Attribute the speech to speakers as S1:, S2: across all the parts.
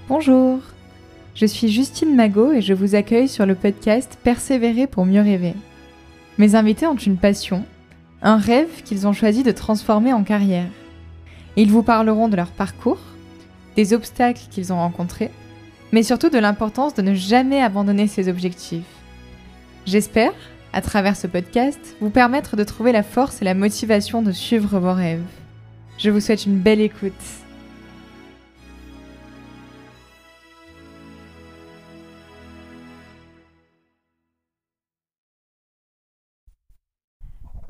S1: Bonjour, je suis Justine Magot et je vous accueille sur le podcast Persévérer pour mieux rêver. Mes invités ont une passion, un rêve qu'ils ont choisi de transformer en carrière. Ils vous parleront de leur parcours, des obstacles qu'ils ont rencontrés, mais surtout de l'importance de ne jamais abandonner ses objectifs. J'espère, à travers ce podcast, vous permettre de trouver la force et la motivation de suivre vos rêves. Je vous souhaite une belle écoute.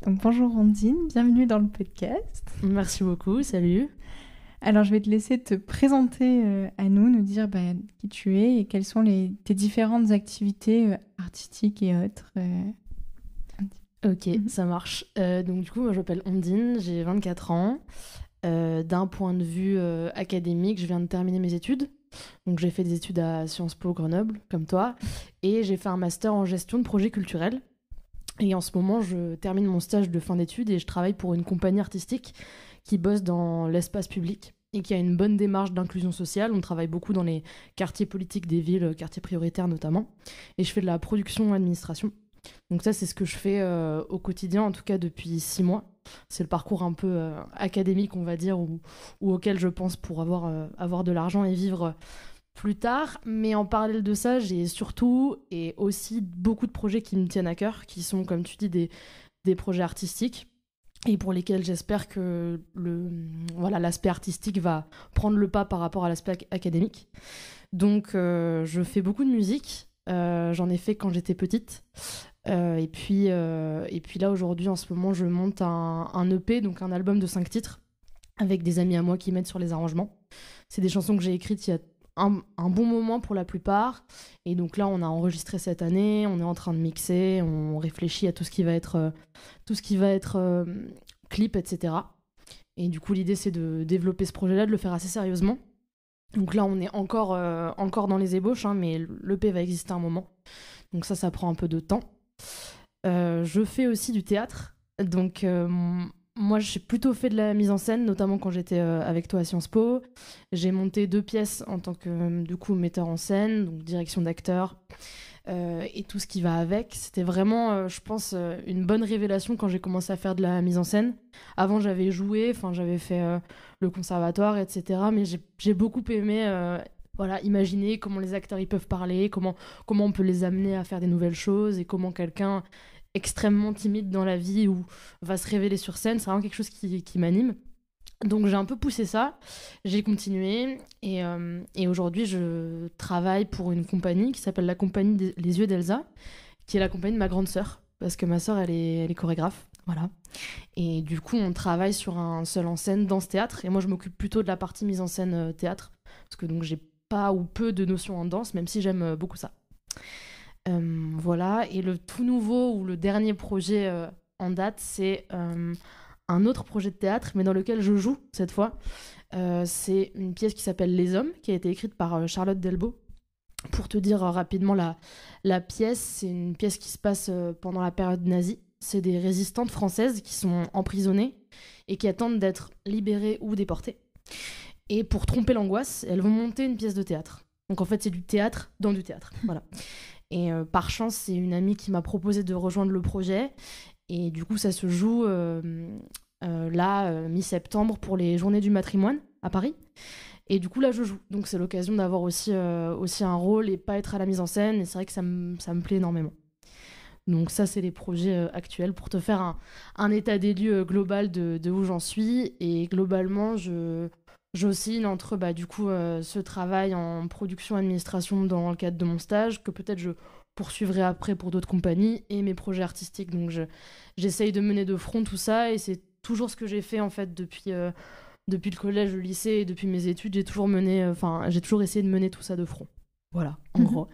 S1: Donc, bonjour Ondine, bienvenue dans le podcast.
S2: Merci beaucoup, salut.
S1: Alors je vais te laisser te présenter à nous dire qui tu es et quelles sont tes différentes activités artistiques et autres.
S2: Ok, ça marche. Donc du coup, moi je m'appelle Ondine, j'ai 24 ans. D'un point de vue académique, je viens de terminer mes études. Donc j'ai fait des études à Sciences Po Grenoble, comme toi, et j'ai fait un master en gestion de projets culturels. Et en ce moment, je termine mon stage de fin d'études et je travaille pour une compagnie artistique qui bosse dans l'espace public et qui a une bonne démarche d'inclusion sociale. On travaille beaucoup dans les quartiers politiques des villes, quartiers prioritaires notamment. Et je fais de la production administration. Donc ça, c'est ce que je fais au quotidien, en tout cas depuis 6 mois. C'est le parcours un peu académique, on va dire, ou auquel je pense pour avoir de l'argent et vivre plus tard. Mais en parallèle de ça, j'ai surtout et aussi beaucoup de projets qui me tiennent à cœur, qui sont, comme tu dis, des projets artistiques et pour lesquels j'espère que l'aspect artistique va prendre le pas par rapport à l'aspect académique. Donc je fais beaucoup de musique, j'en ai fait quand j'étais petite. Et puis là, aujourd'hui, en ce moment, je monte un EP, donc un album de 5 titres, avec des amis à moi qui m'aident sur les arrangements. C'est des chansons que j'ai écrites il y a un bon moment pour la plupart. Et donc là, on a enregistré cette année, on est en train de mixer, on réfléchit à tout ce qui va être clip, etc. Et du coup, l'idée, c'est de développer ce projet-là, de le faire assez sérieusement. Donc là, on est encore dans les ébauches, mais l'EP va exister un moment. Donc ça prend un peu de temps. Je fais aussi du théâtre. Donc moi, j'ai plutôt fait de la mise en scène, notamment quand j'étais avec toi à Sciences Po. J'ai monté 2 pièces en tant que du coup metteur en scène, donc direction d'acteur et tout ce qui va avec. C'était vraiment, je pense, une bonne révélation quand j'ai commencé à faire de la mise en scène. Avant, j'avais joué, j'avais fait le conservatoire, etc. Mais j'ai beaucoup aimé imaginer comment les acteurs ils peuvent parler, comment on peut les amener à faire des nouvelles choses et comment quelqu'un extrêmement timide dans la vie ou va se révéler sur scène, c'est vraiment quelque chose qui m'anime. Donc j'ai un peu poussé ça, j'ai continué et aujourd'hui je travaille pour une compagnie qui s'appelle la compagnie Les Yeux d'Elsa, qui est la compagnie de ma grande sœur, parce que ma sœur elle est chorégraphe, voilà. Et du coup on travaille sur un seul en scène dans ce théâtre et moi je m'occupe plutôt de la partie mise en scène théâtre, parce que donc j'ai pas ou peu de notions en danse, même si j'aime beaucoup ça. Voilà, et le tout nouveau ou le dernier projet en date, c'est un autre projet de théâtre, mais dans lequel je joue cette fois. C'est une pièce qui s'appelle Les Hommes, qui a été écrite par Charlotte Delbo. Pour te dire rapidement la pièce, c'est une pièce qui se passe pendant la période nazie. C'est des résistantes françaises qui sont emprisonnées et qui attendent d'être libérées ou déportées. Et pour tromper l'angoisse, elles vont monter une pièce de théâtre. Donc en fait, c'est du théâtre dans du théâtre. Voilà. Et par chance, c'est une amie qui m'a proposé de rejoindre le projet. Et du coup, ça se joue mi-septembre pour les Journées du matrimoine à Paris. Et du coup, là, je joue. Donc c'est l'occasion d'avoir aussi un rôle et pas être à la mise en scène. Et c'est vrai que ça me plaît énormément. Donc ça, c'est les projets actuels pour te faire un état des lieux global de où j'en suis. Et globalement, j'oscille entre ce travail en production administration dans le cadre de mon stage, que peut-être je poursuivrai après pour d'autres compagnies, et mes projets artistiques. Donc j'essaye de mener de front tout ça, et c'est toujours ce que j'ai fait en fait depuis le collège, le lycée, et depuis mes études. J'ai toujours essayé de mener tout ça de front. Voilà, en gros.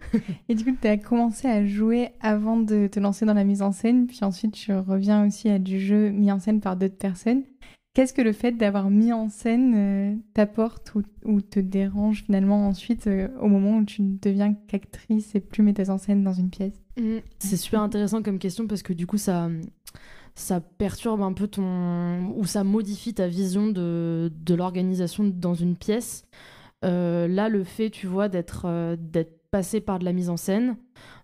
S1: Et du coup, tu as commencé à jouer avant de te lancer dans la mise en scène, puis ensuite tu reviens aussi à du jeu mis en scène par d'autres personnes. Qu'est-ce que le fait d'avoir mis en scène t'apporte ou te dérange finalement ensuite au moment où tu deviens qu'actrice et plus metteuse en scène dans une pièce ?
S2: C'est super intéressant comme question, parce que du coup ça perturbe un peu ou ça modifie ta vision de l'organisation dans une pièce. Là, le fait, tu vois, d'être passée par de la mise en scène,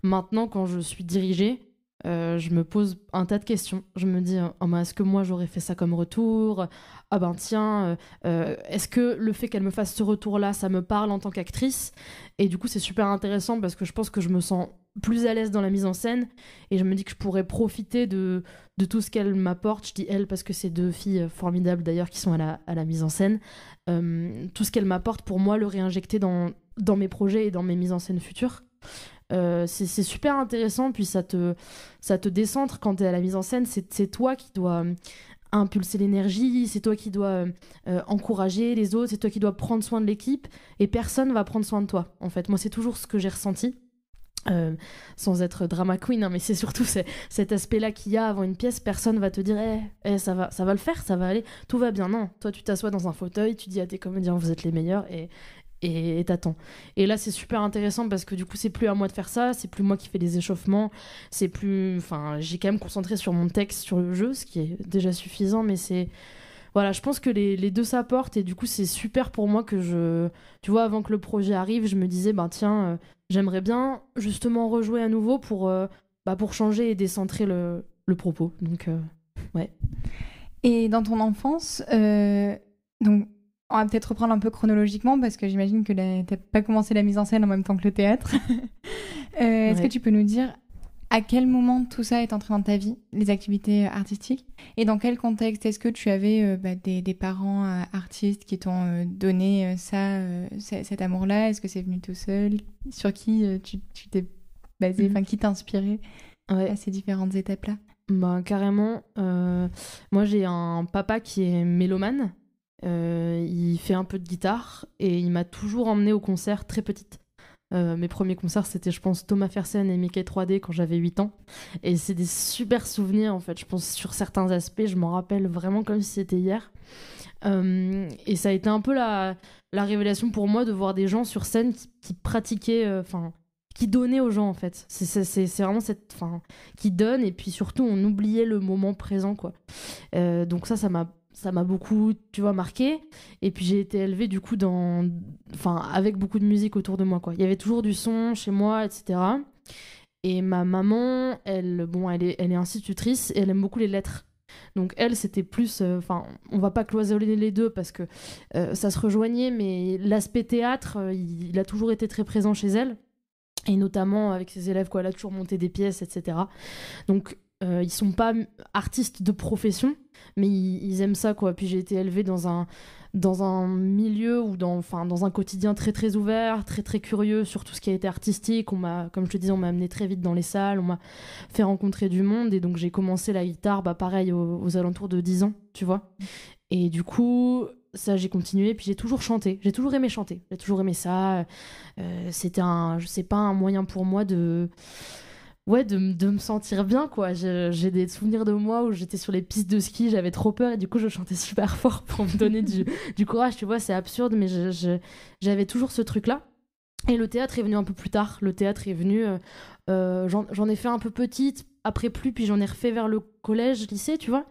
S2: maintenant, quand je suis dirigée, je me pose un tas de questions. Je me dis, oh, ben, est-ce que moi j'aurais fait ça comme retour? Ah ben tiens, est-ce que le fait qu'elle me fasse ce retour-là, ça me parle en tant qu'actrice? Et du coup, c'est super intéressant parce que je pense que je me sens plus à l'aise dans la mise en scène et je me dis que je pourrais profiter de tout ce qu'elle m'apporte. Je dis elle parce que c'est deux filles formidables d'ailleurs qui sont à la mise en scène. Tout ce qu'elle m'apporte pour moi, le réinjecter dans mes projets et dans mes mises en scène futures. C'est super intéressant, puis ça te décentre quand t'es à la mise en scène. C'est toi qui dois impulser l'énergie, c'est toi qui dois encourager les autres, c'est toi qui dois prendre soin de l'équipe, et personne va prendre soin de toi, en fait. Moi, c'est toujours ce que j'ai ressenti. Sans être drama queen, hein, mais c'est surtout cet aspect-là qu'il y a avant une pièce. Personne va te dire ça va le faire, ça va aller, tout va bien. Non, toi tu t'assois dans un fauteuil, tu dis à tes comédiens vous êtes les meilleurs et t'attends. Et là c'est super intéressant parce que du coup c'est plus à moi de faire ça, c'est plus moi qui fais les échauffements, j'ai quand même concentré sur mon texte, sur le jeu, ce qui est déjà suffisant, mais voilà, je pense que les deux s'apportent et du coup c'est super pour moi tu vois, avant que le projet arrive, je me disais tiens, j'aimerais bien justement rejouer à nouveau pour changer et décentrer le propos. Donc ouais.
S1: Et dans ton enfance, donc on va peut-être reprendre un peu chronologiquement parce que j'imagine que t'as pas commencé la mise en scène en même temps que le théâtre. Est-ce que tu peux nous dire à quel moment tout ça est entré dans ta vie, les activités artistiques, et dans quel contexte? Est-ce que tu avais des parents artistes qui t'ont donné cet amour-là? Est-ce que c'est venu tout seul? Sur qui tu t'es basé, qui t'a inspiré à ces différentes étapes-là?
S2: Carrément. Moi, j'ai un papa qui est mélomane. Il fait un peu de guitare et il m'a toujours emmenée au concert très petite. Mes premiers concerts, c'était, je pense, Thomas Fersen et Mickey 3D quand j'avais 8 ans. Et c'est des super souvenirs, en fait. Je pense, sur certains aspects, je m'en rappelle vraiment comme si c'était hier. Et ça a été un peu la révélation pour moi de voir des gens sur scène qui pratiquaient, qui donnaient aux gens, en fait. C'est vraiment qui donne, et puis surtout, on oubliait le moment présent, quoi. Donc ça m'a beaucoup, tu vois, marqué. Et puis j'ai été élevée du coup avec beaucoup de musique autour de moi, quoi. Il y avait toujours du son chez moi, etc. Et ma maman, elle est institutrice et elle aime beaucoup les lettres. Donc elle, c'était plus, on va pas cloisonner les deux parce que ça se rejoignait, mais l'aspect théâtre, il a toujours été très présent chez elle. Et notamment avec ses élèves, quoi. Elle a toujours monté des pièces, etc. Donc ils sont pas artistes de profession, mais ils aiment ça, quoi. Puis j'ai été élevée dans un milieu ou dans un quotidien très très ouvert, très très curieux sur tout ce qui a été artistique. Comme je te disais, on m'a amené très vite dans les salles, on m'a fait rencontrer du monde, et donc j'ai commencé la guitare, pareil, aux alentours de 10 ans, tu vois. Et du coup, ça, j'ai continué, puis j'ai toujours chanté. J'ai toujours aimé chanter. J'ai toujours aimé ça. C'était je sais pas, un moyen pour moi de me sentir bien, quoi. J'ai des souvenirs de moi où j'étais sur les pistes de ski, j'avais trop peur et du coup je chantais super fort pour me donner du courage, tu vois, c'est absurde, mais j'avais toujours ce truc-là. Et le théâtre est venu un peu plus tard. Le théâtre est venu, j'en ai fait un peu petite, après plus, puis j'en ai refait vers le collège, lycée, tu vois.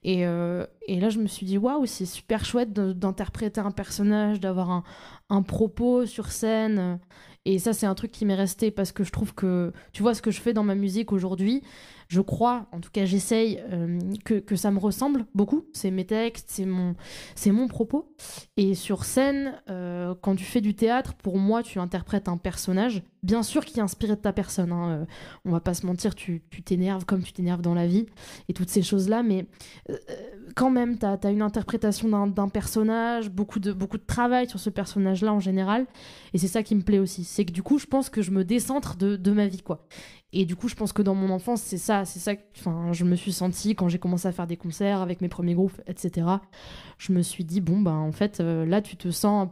S2: Et là, je me suis dit, waouh, c'est super chouette d'interpréter un personnage, d'avoir un propos sur scène. Et ça, c'est un truc qui m'est resté parce que je trouve que, tu vois, ce que je fais dans ma musique aujourd'hui, je crois, en tout cas j'essaye, que ça me ressemble beaucoup. C'est mes textes, c'est mon propos. Et sur scène, quand tu fais du théâtre, pour moi, tu interprètes un personnage, bien sûr qui est inspiré de ta personne, hein. On va pas se mentir, tu t'énerves comme tu t'énerves dans la vie et toutes ces choses-là, mais quand même, t'as une interprétation d'un personnage, beaucoup de travail sur ce personnage-là en général, et c'est ça qui me plaît aussi. C'est que du coup, je pense que je me décentre de ma vie, quoi. Et du coup, je pense que dans mon enfance, c'est ça que je me suis sentie quand j'ai commencé à faire des concerts avec mes premiers groupes, etc. Je me suis dit, bon, en fait, là, tu te sens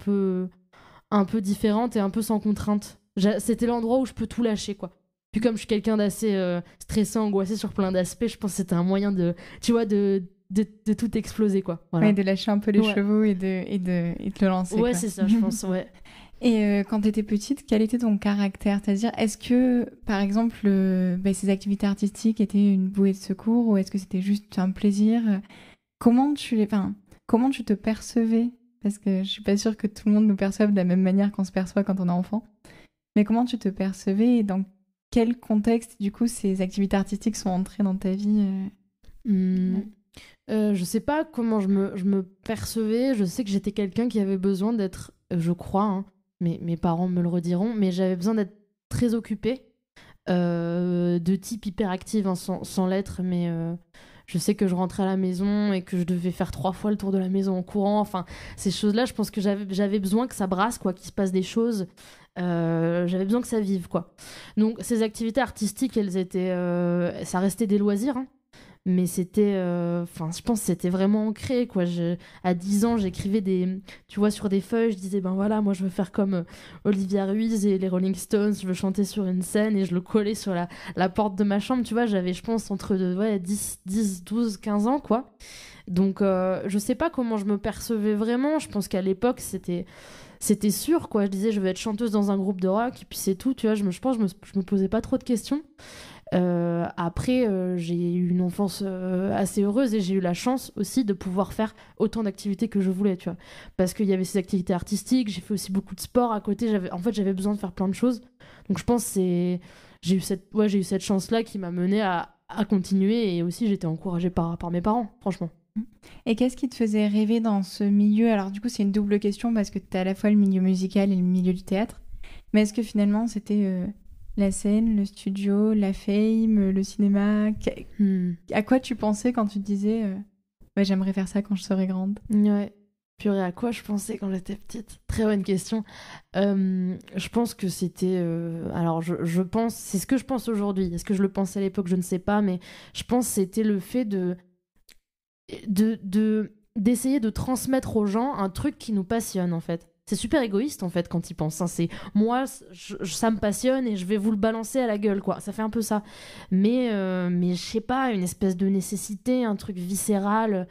S2: un peu différente et un peu sans contrainte. C'était l'endroit où je peux tout lâcher, quoi. Puis comme je suis quelqu'un d'assez stressant, angoissé sur plein d'aspects, je pense que c'était un moyen de tout exploser, quoi. Voilà.
S1: Ouais, de lâcher un peu les chevaux et de te lancer.
S2: Ouais,
S1: quoi.
S2: c'est ça, je pense, ouais.
S1: Et quand tu étais petite, quel était ton caractère? C'est-à-dire, est-ce que, par exemple, ces activités artistiques étaient une bouée de secours ou est-ce que c'était juste un plaisir? Comment tu te percevais parce que je suis pas sûre que tout le monde nous perçoive de la même manière qu'on se perçoit quand on est enfant. Mais comment tu te percevais et dans quel contexte, du coup, ces activités artistiques sont entrées dans ta vie
S2: Ouais. Je sais pas comment je me percevais. Je sais que j'étais quelqu'un qui avait besoin d'être, je crois, hein, mes parents me le rediront, mais j'avais besoin d'être très occupée, de type hyperactive, hein, sans l'être, mais je sais que je rentrais à la maison et que je devais faire 3 fois le tour de la maison en courant. Enfin, ces choses-là, je pense que j'avais besoin que ça brasse, quoi, qu'il se passe des choses. J'avais besoin que ça vive, quoi. Donc, ces activités artistiques, elles étaient, ça restait des loisirs, hein, mais c'était, je pense que c'était vraiment ancré, quoi. À 10 ans, j'écrivais tu vois, sur des feuilles, je disais, ben voilà, moi je veux faire comme Olivia Ruiz et les Rolling Stones, je veux chanter sur une scène, et je le collais sur la porte de ma chambre, tu vois. J'avais, je pense, entre 10, 12, 15 ans, quoi. Donc, je sais pas comment je me percevais vraiment. Je pense qu'à l'époque, c'était sûr, quoi. Je disais, je vais être chanteuse dans un groupe de rock, et puis c'est tout, tu vois. Je pense que je me posais pas trop de questions. Après, j'ai eu une enfance assez heureuse, et j'ai eu la chance aussi de pouvoir faire autant d'activités que je voulais, tu vois. Parce qu'il y avait ces activités artistiques, j'ai fait aussi beaucoup de sport à côté. J'avais besoin de faire plein de choses. Donc je pense que j'ai eu cette chance-là qui m'a menée à continuer, et aussi j'étais encouragée par mes parents, franchement.
S1: Et qu'est-ce qui te faisait rêver dans ce milieu? Alors du coup, c'est une double question parce que tu as à la fois le milieu musical et le milieu du théâtre. Mais est-ce que finalement, c'était la scène, le studio, la fame, le cinéma? À quoi tu pensais quand tu te disais ouais, j'aimerais faire ça quand je serai grande?
S2: Ouais. Purée, à quoi je pensais quand j'étais petite? Très bonne question. Je pense que c'était... alors, je pense... C'est ce que je pense aujourd'hui. Est-ce que je le pensais à l'époque? Je ne sais pas, mais je pense que c'était le fait d'essayer de transmettre aux gens un truc qui nous passionne, en fait. C'est super égoïste, en fait, quand ils pensent, hein. C'est moi, ça me passionne et je vais vous le balancer à la gueule, quoi. Ça fait un peu ça. Mais je sais pas, une espèce de nécessité, un truc viscéral.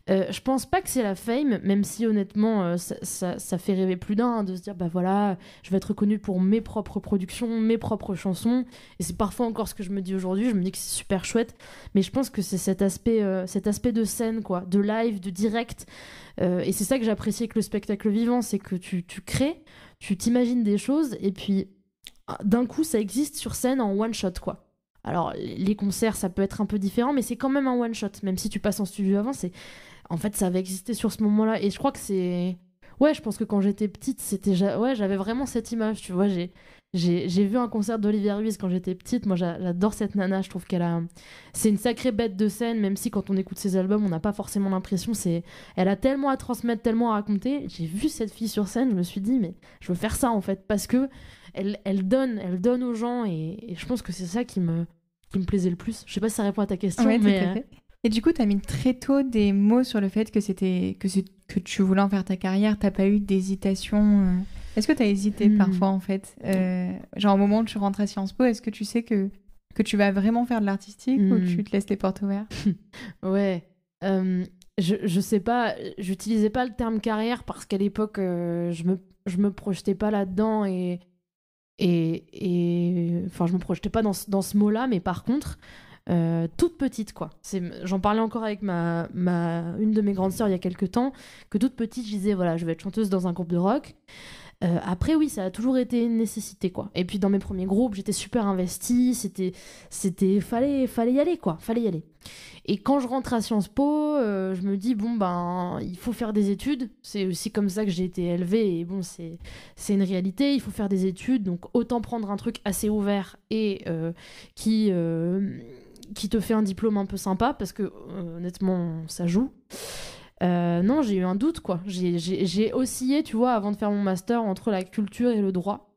S2: Je pense pas que c'est la fame, même si honnêtement ça fait rêver plus d'un, hein, de se dire bah voilà, je vais être reconnue pour mes propres productions, mes propres chansons, et c'est parfois encore ce que je me dis aujourd'hui. Je me dis que c'est super chouette, mais je pense que c'est cet aspect de scène, quoi, de live, de direct, et c'est ça que j'apprécie avec le spectacle vivant, c'est que tu crées, tu t'imagines des choses, et puis d'un coup ça existe sur scène en one shot, quoi. Alors les concerts ça peut être un peu différent, mais c'est quand même un one shot, même si tu passes en studio avant. C'est En fait, ça avait existé sur ce moment-là. Et je crois que c'est... Ouais, je pense que quand j'étais petite, ouais, j'avais vraiment cette image, tu vois. J'ai vu un concert d'Olivia Ruiz quand j'étais petite. Moi, j'adore cette nana. Je trouve qu'elle a... C'est une sacrée bête de scène, même si quand on écoute ses albums, on n'a pas forcément l'impression. Elle a tellement à transmettre, tellement à raconter. J'ai vu cette fille sur scène, je me suis dit, mais je veux faire ça, en fait. Parce que elle donne aux gens. Et je pense que c'est ça qui me plaisait le plus. Je sais pas si ça répond à ta question,
S1: Ouais,
S2: mais...
S1: tout à fait. Et du coup, tu as mis très tôt des mots sur le fait que tu voulais en faire ta carrière. T'as pas eu d'hésitation Est-ce que tu as hésité parfois, en fait genre au moment où tu rentres à Sciences Po, est-ce que tu sais que tu vas vraiment faire de l'artistique ou tu te laisses les portes ouvertes?
S2: Ouais. Je sais pas, j'utilisais pas le terme carrière parce qu'à l'époque, je me projetais pas là-dedans, enfin, je me projetais pas dans ce mot-là, mais par contre... toute petite, quoi. J'en parlais encore avec une de mes grandes sœurs il y a quelques temps, que toute petite, je disais, voilà, je vais être chanteuse dans un groupe de rock. Après, oui, ça a toujours été une nécessité, quoi. Et puis, dans mes premiers groupes, j'étais super investie, fallait y aller, quoi, fallait y aller. Et quand je rentre à Sciences Po, je me dis, bon, ben, il faut faire des études. C'est aussi comme ça que j'ai été élevée, et bon, c'est une réalité, il faut faire des études, donc autant prendre un truc assez ouvert et qui te fait un diplôme un peu sympa, parce que honnêtement, ça joue. Non, j'ai eu un doute, quoi. J'ai oscillé, tu vois, avant de faire mon master, entre la culture et le droit.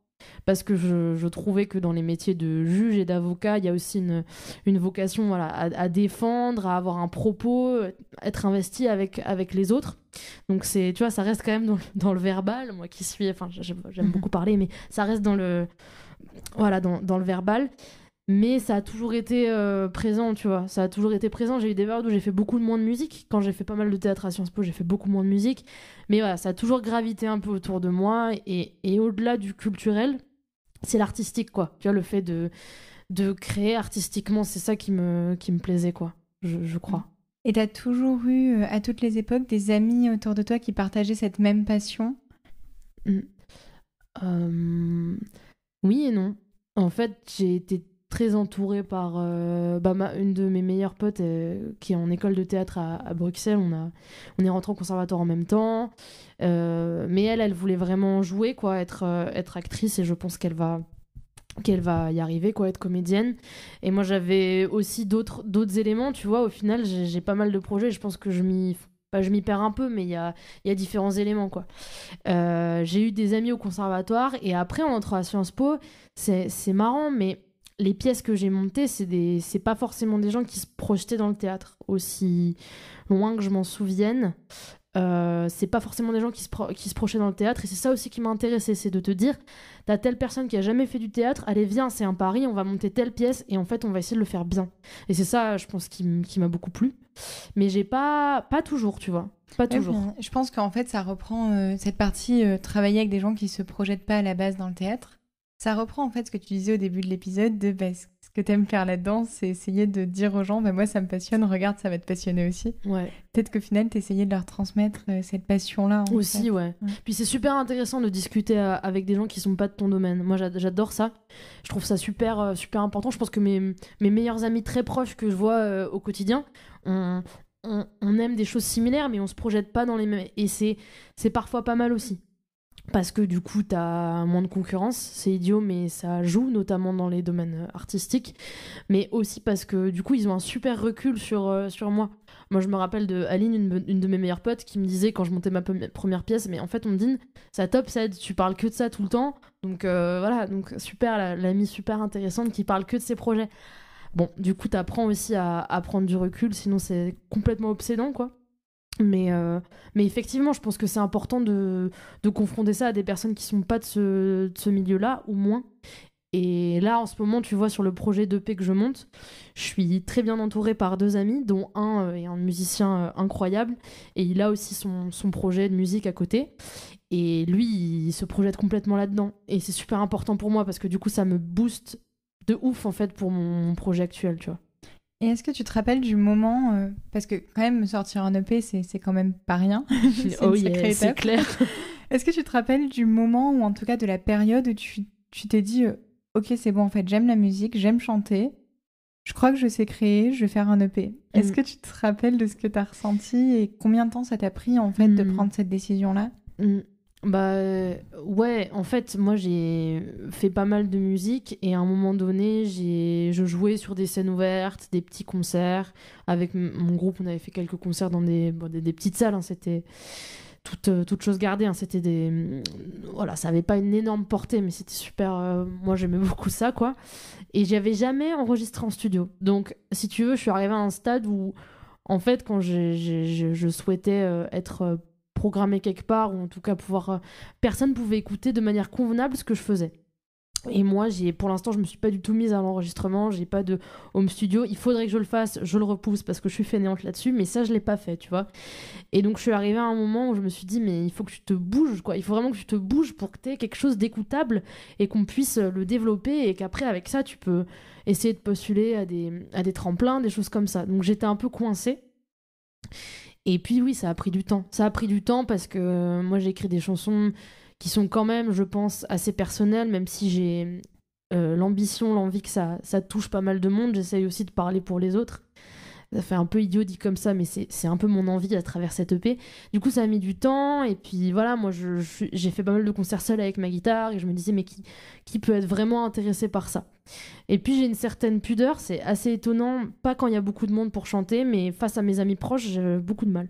S2: Parce que je trouvais que dans les métiers de juge et d'avocat, il y a aussi une vocation, voilà, à défendre, à avoir un propos, être investi avec les autres. Donc, tu vois, ça reste quand même dans le verbal. Moi qui suis... Enfin, j'aime beaucoup parler, mais ça reste dans le verbal. Mais ça a toujours été présent, tu vois. Ça a toujours été présent. J'ai eu des périodes où j'ai fait beaucoup moins de musique. Quand j'ai fait pas mal de théâtre à Sciences Po, j'ai fait beaucoup moins de musique. Mais voilà, ça a toujours gravité un peu autour de moi. Et au-delà du culturel, c'est l'artistique, quoi. Tu vois, le fait de créer artistiquement, c'est ça qui me plaisait, quoi. Je crois.
S1: Et t'as toujours eu, à toutes les époques, des amis autour de toi qui partageaient cette même passion?
S2: Oui et non. En fait, j'ai été très entourée par une de mes meilleures potes qui est en école de théâtre à Bruxelles. On est rentrés au conservatoire en même temps. Mais elle voulait vraiment jouer, quoi, être actrice, et je pense qu'elle va y arriver, quoi, être comédienne. Et moi, j'avais aussi d'autres éléments, tu vois. Au final, j'ai pas mal de projets. Je pense que je m'y perds un peu, mais il y a différents éléments, quoi. J'ai eu des amis au conservatoire, et après, en entrant à Sciences Po, c'est marrant, mais les pièces que j'ai montées, c'est pas forcément des gens qui se projetaient dans le théâtre, aussi loin que je m'en souvienne. C'est pas forcément des gens qui se projetaient dans le théâtre, et c'est ça aussi qui m'a intéressée, c'est de te dire, t'as telle personne qui a jamais fait du théâtre, allez viens, c'est un pari, on va monter telle pièce et en fait on va essayer de le faire bien. Et c'est ça, je pense, qui m'a beaucoup plu. Mais j'ai pas toujours, tu vois, pas toujours.
S1: Je pense qu'en fait ça reprend cette partie travailler avec des gens qui se projettent pas à la base dans le théâtre. Ça reprend en fait ce que tu disais au début de l'épisode de ce que t'aimes faire là-dedans, c'est essayer de dire aux gens, moi ça me passionne, regarde, ça va te passionner aussi.
S2: Ouais.
S1: Peut-être qu'au final t'essayais de leur transmettre cette passion-là.
S2: Aussi,
S1: fait.
S2: ouais. Puis c'est super intéressant de discuter avec des gens qui sont pas de ton domaine. Moi j'adore ça. Je trouve ça super, super important. Je pense que mes meilleurs amis très proches que je vois au quotidien, on aime des choses similaires, mais on se projette pas dans les mêmes. Et c'est parfois pas mal aussi. Parce que du coup, t'as moins de concurrence, c'est idiot, mais ça joue, notamment dans les domaines artistiques. Mais aussi parce que du coup, ils ont un super recul sur moi. Moi, je me rappelle de Aline, une de mes meilleures potes, qui me disait quand je montais ma première pièce, mais en fait, Ondine, ça top, ça, tu parles que de ça tout le temps. Donc voilà, donc super, l'amie super intéressante qui parle que de ses projets. Bon, du coup, t'apprends aussi à prendre du recul, sinon c'est complètement obsédant, quoi. Mais effectivement, je pense que c'est important de confronter ça à des personnes qui sont pas de ce milieu-là, ou moins. Et là, en ce moment, tu vois, sur le projet d'EP que je monte, je suis très bien entourée par 2 amis, dont un est un musicien incroyable, et il a aussi son projet de musique à côté. Et lui, il se projette complètement là-dedans. Et c'est super important pour moi, parce que du coup, ça me booste de ouf, en fait, pour mon projet actuel, tu vois.
S1: Et est-ce que tu te rappelles du moment, parce que quand même sortir un EP c'est quand même pas rien, c'est
S2: oh
S1: une sacrée étape.
S2: C'est clair.
S1: Est-ce que tu te rappelles du moment, ou en tout cas de la période où tu t'es dit ok c'est bon en fait j'aime la musique, j'aime chanter, je crois que je sais créer, je vais faire un EP. Est-ce que tu te rappelles de ce que tu as ressenti et combien de temps ça t'a pris en fait de prendre cette décision-là?
S2: Bah ouais, en fait, moi j'ai fait pas mal de musique, et à un moment donné, je jouais sur des scènes ouvertes, des petits concerts. Avec mon groupe, on avait fait quelques concerts dans des petites salles, hein, c'était toute chose gardée, hein, c'était voilà, ça avait pas une énorme portée, mais c'était super, moi j'aimais beaucoup ça, quoi. Et j'avais jamais enregistré en studio. Donc, si tu veux, je suis arrivée à un stade où, en fait, quand je souhaitais être programmé quelque part, ou en tout cas pouvoir personne pouvait écouter de manière convenable ce que je faisais. Et moi, pour l'instant, je me suis pas du tout mise à l'enregistrement, j'ai pas de home studio. Il faudrait que je le fasse, je le repousse parce que je suis fainéante là-dessus, mais ça, je l'ai pas fait, tu vois. Et donc, je suis arrivée à un moment où je me suis dit, mais il faut que tu te bouges, quoi. Il faut vraiment que tu te bouges pour que tu aies quelque chose d'écoutable et qu'on puisse le développer, et qu'après, avec ça, tu peux essayer de postuler à des tremplins, des choses comme ça. Donc, j'étais un peu coincée. Et puis oui, ça a pris du temps. Ça a pris du temps parce que moi j'ai écrit des chansons qui sont quand même, je pense, assez personnelles, même si j'ai l'ambition, l'envie que ça touche pas mal de monde. J'essaye aussi de parler pour les autres. Ça fait un peu idiot dit comme ça, mais c'est un peu mon envie à travers cette EP. Du coup, ça a mis du temps, et puis voilà, moi j'ai fait pas mal de concerts seul avec ma guitare, et je me disais, mais qui peut être vraiment intéressé par ça? Et puis j'ai une certaine pudeur, c'est assez étonnant, pas quand il y a beaucoup de monde pour chanter, mais face à mes amis proches, j'ai beaucoup de mal.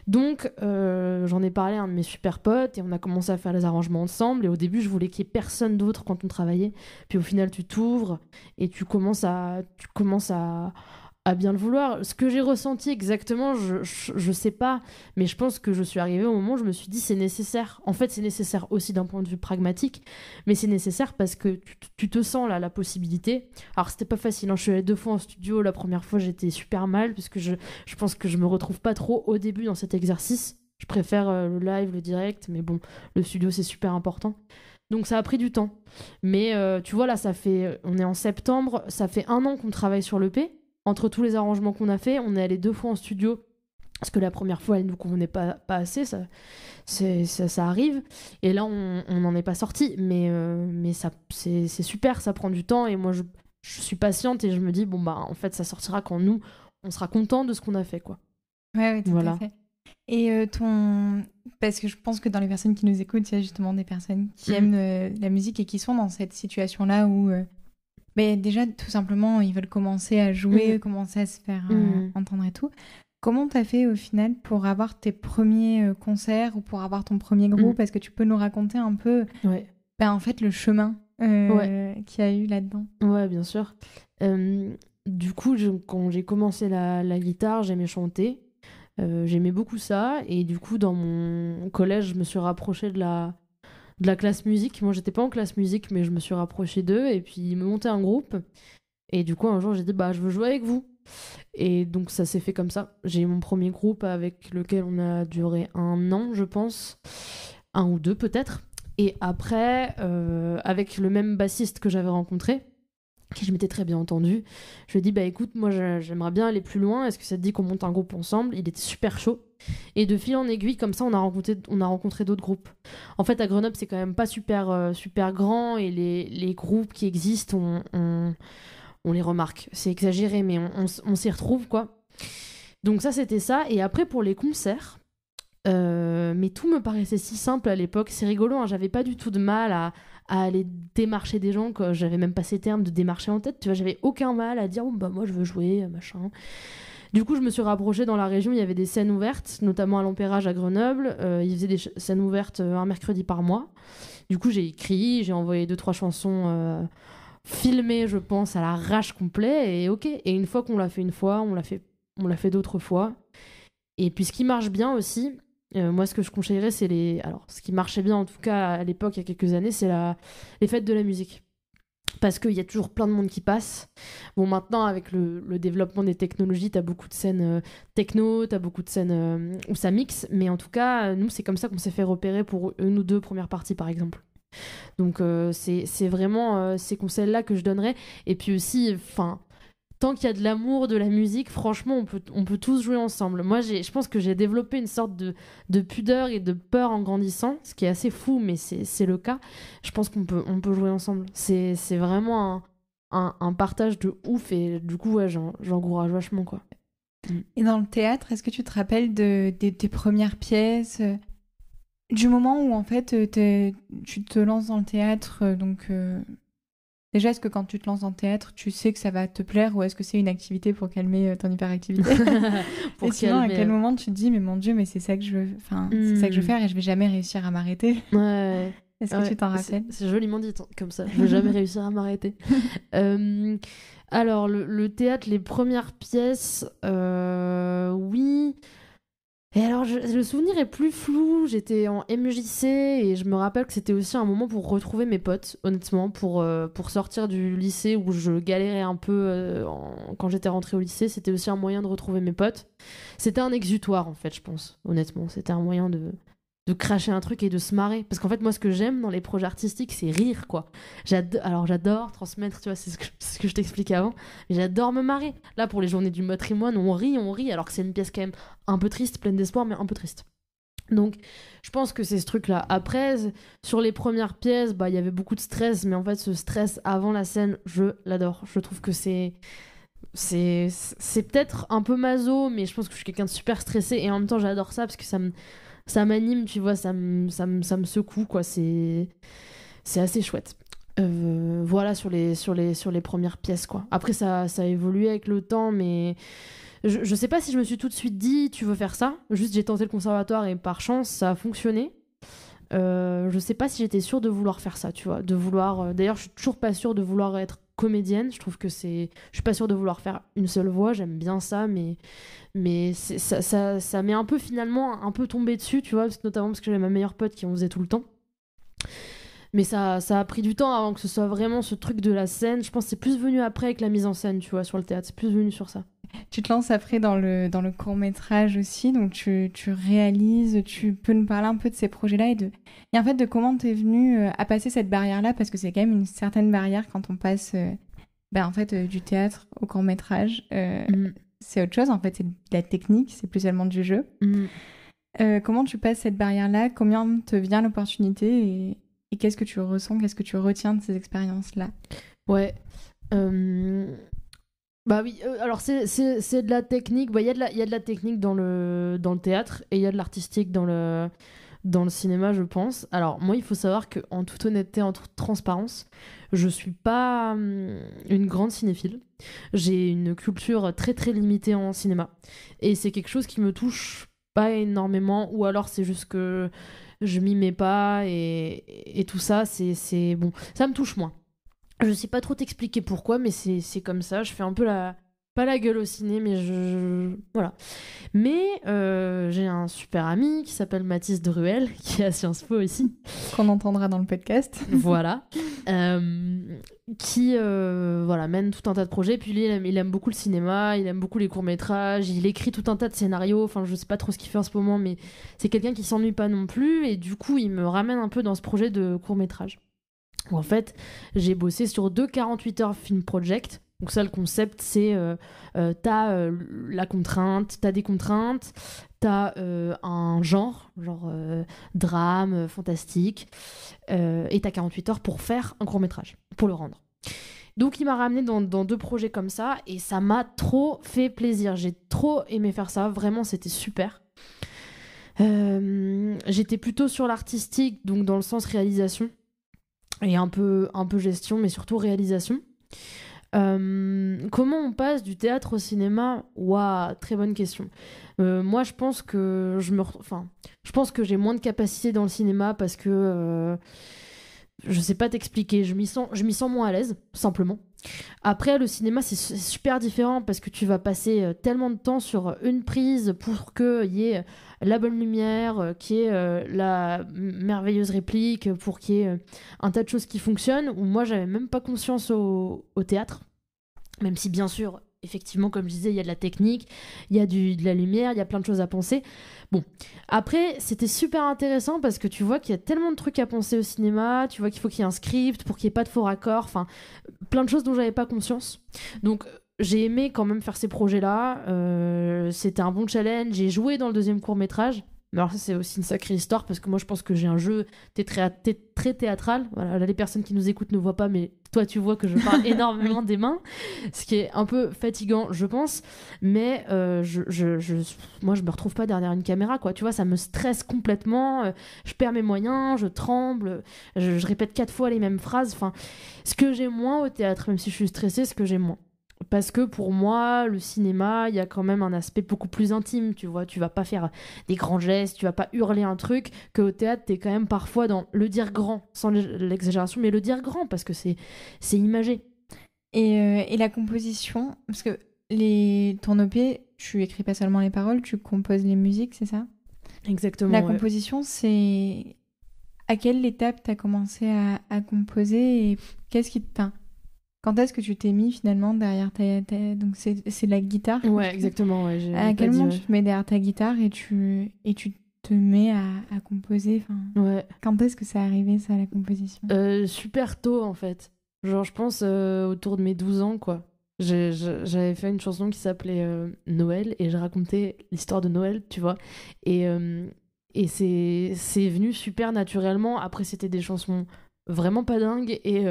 S2: Donc j'en ai parlé à un de mes super potes, et on a commencé à faire les arrangements ensemble, et au début je voulais qu'il y ait personne d'autre quand on travaillait, puis au final tu t'ouvres, et tu commences à bien le vouloir. Ce que j'ai ressenti exactement, je sais pas, mais je pense que je suis arrivée au moment où je me suis dit c'est nécessaire. En fait, c'est nécessaire aussi d'un point de vue pragmatique, mais c'est nécessaire parce que tu te sens là la possibilité. Alors, c'était pas facile, hein. Je suis allée 2 fois en studio. La première fois, j'étais super mal parce que je pense que je me retrouve pas trop au début dans cet exercice. Je préfère le live, le direct, mais bon, le studio, c'est super important. Donc ça a pris du temps. Mais tu vois, là, on est en septembre, ça fait 1 an qu'on travaille sur l'EP. entre tous les arrangements qu'on a fait, on est allé 2 fois en studio. Parce que la première fois, elle nous convenait pas assez, ça arrive. Et là, on n'en est pas sorti. Mais ça, c'est super, ça prend du temps. Et moi, je suis patiente et je me dis, bon, bah, en fait, ça sortira quand nous, on sera content de ce qu'on a fait, quoi.
S1: Ouais, tout à fait. Et parce que je pense que dans les personnes qui nous écoutent, il y a justement des personnes qui aiment la musique et qui sont dans cette situation-là où, déjà, tout simplement, ils veulent commencer à jouer, commencer à se faire entendre et tout. Comment t'as fait au final pour avoir tes premiers concerts ou pour avoir ton premier groupe? Est-ce que tu peux nous raconter un peu en fait, le chemin qu'il y a eu là-dedans?
S2: Ouais, bien sûr. Du coup, quand j'ai commencé la guitare, j'aimais chanter. J'aimais beaucoup ça. Et du coup, dans mon collège, je me suis rapprochée de la classe musique. Moi, j'étais pas en classe musique, mais je me suis rapprochée d'eux. Et puis, ils me montaient un groupe. Et du coup, un jour, j'ai dit, bah, je veux jouer avec vous. Et donc ça s'est fait comme ça. J'ai eu mon premier groupe avec lequel on a duré 1 an, je pense. 1 ou 2 peut-être. Et après, avec le même bassiste que j'avais rencontré, qui je m'étais très bien entendu, je lui ai dit, bah écoute, moi j'aimerais bien aller plus loin, est-ce que ça te dit qu'on monte un groupe ensemble? Il était super chaud. Et de fil en aiguille, comme ça, on a rencontré d'autres groupes. En fait, à Grenoble, c'est quand même pas super grand, et les groupes qui existent, on les remarque. C'est exagéré, mais on s'y retrouve, quoi. Donc ça, c'était ça. Et après, pour les concerts, mais tout me paraissait si simple à l'époque. C'est rigolo, hein, j'avais pas du tout de mal à aller démarcher des gens, quoi. J'avais même pas ces termes de démarcher en tête, tu vois, j'avais aucun mal à dire, oh, bah moi je veux jouer, machin. Du coup, je me suis rapprochée dans la région, il y avait des scènes ouvertes, notamment à l'Empérage à Grenoble. Ils faisaient des scènes ouvertes un mercredi par mois. Du coup, j'ai écrit, j'ai envoyé 2-3 chansons filmé, je pense, à l'arrache complet, et ok. Et une fois qu'on l'a fait une fois, on l'a fait d'autres fois. Et puis ce qui marche bien aussi, moi ce que je conseillerais, c'est alors ce qui marchait bien en tout cas à l'époque, il y a quelques années, c'est les fêtes de la musique. Parce qu'il y a toujours plein de monde qui passe. Bon, maintenant, avec le développement des technologies, t'as beaucoup de scènes techno, t'as beaucoup de scènes où ça mixe, mais en tout cas, nous, c'est comme ça qu'on s'est fait repérer pour 1 ou 2 premières parties, par exemple. Donc c'est vraiment ces conseils-là que je donnerais. Et puis aussi, enfin, tant qu'il y a de l'amour de la musique, franchement, on peut tous jouer ensemble. Moi, je pense que j'ai développé une sorte de pudeur et de peur en grandissant, ce qui est assez fou, mais c'est le cas. Je pense qu'on peut jouer ensemble. C'est vraiment un partage de ouf, et du coup, ouais, j'encourage vachement, quoi.
S1: Et dans le théâtre, est-ce que tu te rappelles de tes premières pièces, du moment où en fait tu te lances dans le théâtre, déjà, est-ce que quand tu te lances dans le théâtre, tu sais que ça va te plaire, ou est-ce que c'est une activité pour calmer ton hyperactivité? Et sinon, à quel moment tu te dis, mais mon Dieu, mais c'est ça que je veux, c'est ça que je veux faire et je vais jamais réussir à m'arrêter?
S2: Ouais.
S1: Est-ce que tu t'en rappelles?
S2: C'est joliment dit comme ça. Je vais jamais réussir à m'arrêter. Alors, le théâtre, les premières pièces, oui. Et alors, le souvenir est plus flou. J'étais en MJC et je me rappelle que c'était aussi un moment pour retrouver mes potes, honnêtement, pour sortir du lycée où je galérais un peu quand j'étais rentrée au lycée. C'était aussi un moyen de retrouver mes potes. C'était un exutoire, en fait, je pense, honnêtement. C'était un moyen de cracher un truc et de se marrer. Parce qu'en fait, moi, ce que j'aime dans les projets artistiques, c'est rire, quoi. Alors, j'adore transmettre, tu vois, c'est ce que je t'expliquais avant. Mais j'adore me marrer. Là, pour les journées du matrimoine, on rit, alors que c'est une pièce quand même un peu triste, pleine d'espoir, mais un peu triste. Donc, je pense que c'est ce truc-là. Après, sur les premières pièces, bah, il y avait beaucoup de stress, mais en fait, ce stress avant la scène, je l'adore. Je trouve que c'est peut-être un peu maso, mais je pense que je suis quelqu'un de super stressé, et en même temps, j'adore ça parce que ça m'anime, tu vois, ça me secoue, quoi. C'est assez chouette. Voilà sur les premières pièces, quoi. Après, ça a évolué avec le temps, mais je sais pas si je me suis tout de suite dit, tu veux faire ça. Juste, j'ai tenté le conservatoire et par chance, ça a fonctionné. Je sais pas si j'étais sûre de vouloir faire ça, tu vois. De vouloir. D'ailleurs, je suis toujours pas sûre de vouloir être comédienne. Je trouve que je suis pas sûre de vouloir faire une seule voix. J'aime bien ça, mais ça m'est un peu finalement un peu tombé dessus, tu vois, notamment parce que j'avais ma meilleure pote qui en faisait tout le temps. Mais ça a pris du temps avant que ce soit vraiment ce truc de la scène. Je pense que c'est plus venu après avec la mise en scène, tu vois, sur le théâtre. C'est plus venu sur ça.
S1: Tu te lances après dans le court-métrage aussi, donc tu réalises, tu peux nous parler un peu de ces projets-là et en fait de comment t'es venue à passer cette barrière-là, parce que c'est quand même une certaine barrière quand on passe en fait, du théâtre au court-métrage, c'est autre chose. En fait, c'est de la technique, c'est plus seulement du jeu. Comment tu passes cette barrière-là? Combien te vient l'opportunité et qu'est-ce que tu ressens, qu'est-ce que tu retiens de ces expériences-là?
S2: Ouais. Bah oui, alors c'est de la technique. Il y a de la technique dans le théâtre et il y a de l'artistique dans le cinéma, je pense. Alors moi, il faut savoir qu'en toute honnêteté, en toute transparence, je suis pas une grande cinéphile. J'ai une culture très très limitée en cinéma. Et c'est quelque chose qui me touche pas énormément, ou alors c'est juste que je m'y mets pas et tout ça, c'est bon. Ça me touche moins. Je sais pas trop t'expliquer pourquoi, mais c'est comme ça. Je fais un peu pas la gueule au ciné, mais voilà. Mais j'ai un super ami qui s'appelle Mathis Druel, qui est à Sciences Po aussi.
S1: Qu'on entendra dans le podcast.
S2: Voilà. Qui voilà, mène tout un tas de projets. Puis lui, il aime beaucoup le cinéma, il aime beaucoup les courts-métrages, il écrit tout un tas de scénarios. Enfin, je sais pas trop ce qu'il fait en ce moment, mais c'est quelqu'un qui s'ennuie pas non plus. Et du coup, il me ramène un peu dans ce projet de court-métrage. En fait, j'ai bossé sur 2 48 heures film project. Donc ça, le concept, c'est t'as la contrainte, t'as des contraintes, t'as un genre drame, fantastique, et t'as 48 heures pour faire un court-métrage, pour le rendre. Donc il m'a ramené dans 2 projets comme ça, et ça m'a trop fait plaisir. J'ai trop aimé faire ça, vraiment, c'était super. J'étais plutôt sur l'artistique, donc dans le sens réalisation. Et un peu gestion, mais surtout réalisation. Comment on passe du théâtre au cinéma? Waouh, très bonne question. Moi, je pense que je pense que j'ai moins de capacité dans le cinéma parce que je sais pas t'expliquer. Je m'y sens moins à l'aise, simplement. Après, le cinéma, c'est super différent parce que tu vas passer tellement de temps sur une prise pour qu'il y ait la bonne lumière, qu'il y ait la merveilleuse réplique, pour qu'il y ait un tas de choses qui fonctionnent, où moi, j'avais même pas conscience au théâtre. Même si, bien sûr, effectivement, comme je disais, il y a de la technique, il y a de la lumière, il y a plein de choses à penser. Bon, après, c'était super intéressant parce que tu vois qu'il y a tellement de trucs à penser au cinéma, tu vois qu'il faut qu'il y ait un script pour qu'il n'y ait pas de faux raccords, enfin, plein de choses dont j'avais pas conscience. Donc, j'ai aimé quand même faire ces projets-là. C'était un bon challenge. J'ai joué dans le 2e court-métrage. Mais alors ça, c'est aussi une sacrée histoire parce que moi, je pense que j'ai un jeu t'es très théâtral. Voilà, là, les personnes qui nous écoutent ne voient pas, mais toi, tu vois que je parle énormément des mains, ce qui est un peu fatigant, je pense. Mais moi, je me retrouve pas derrière une caméra, quoi. Tu vois, ça me stresse complètement. Je perds mes moyens, je tremble, je répète 4 fois les mêmes phrases. Enfin, ce que j'ai moins au théâtre, même si je suis stressée, ce que j'ai moins. Parce que pour moi, le cinéma, il y a quand même un aspect beaucoup plus intime, tu vois. Tu vas pas faire des grands gestes, tu vas pas hurler un truc, qu'au théâtre, t'es quand même parfois dans le dire grand, sans l'exagération, mais le dire grand, parce que c'est imagé.
S1: Et la composition, parce que ton EP, tu écris pas seulement les paroles, tu composes les musiques, c'est ça?
S2: Exactement.
S1: La composition, c'est... À quelle étape t'as commencé à composer et qu'est-ce qui te peint? Quand est-ce que tu t'es mis finalement derrière donc c'est la guitare?
S2: Ouais, exactement. Ouais,
S1: à quel moment tu te mets derrière ta guitare et tu te mets à composer?
S2: Ouais.
S1: Quand est-ce que c'est arrivé ça, la composition?
S2: Super tôt en fait. Genre je pense autour de mes 12 ans quoi. J'avais fait une chanson qui s'appelait Noël et je racontais l'histoire de Noël, tu vois. Et c'est venu super naturellement. Après c'était des chansons vraiment pas dingues et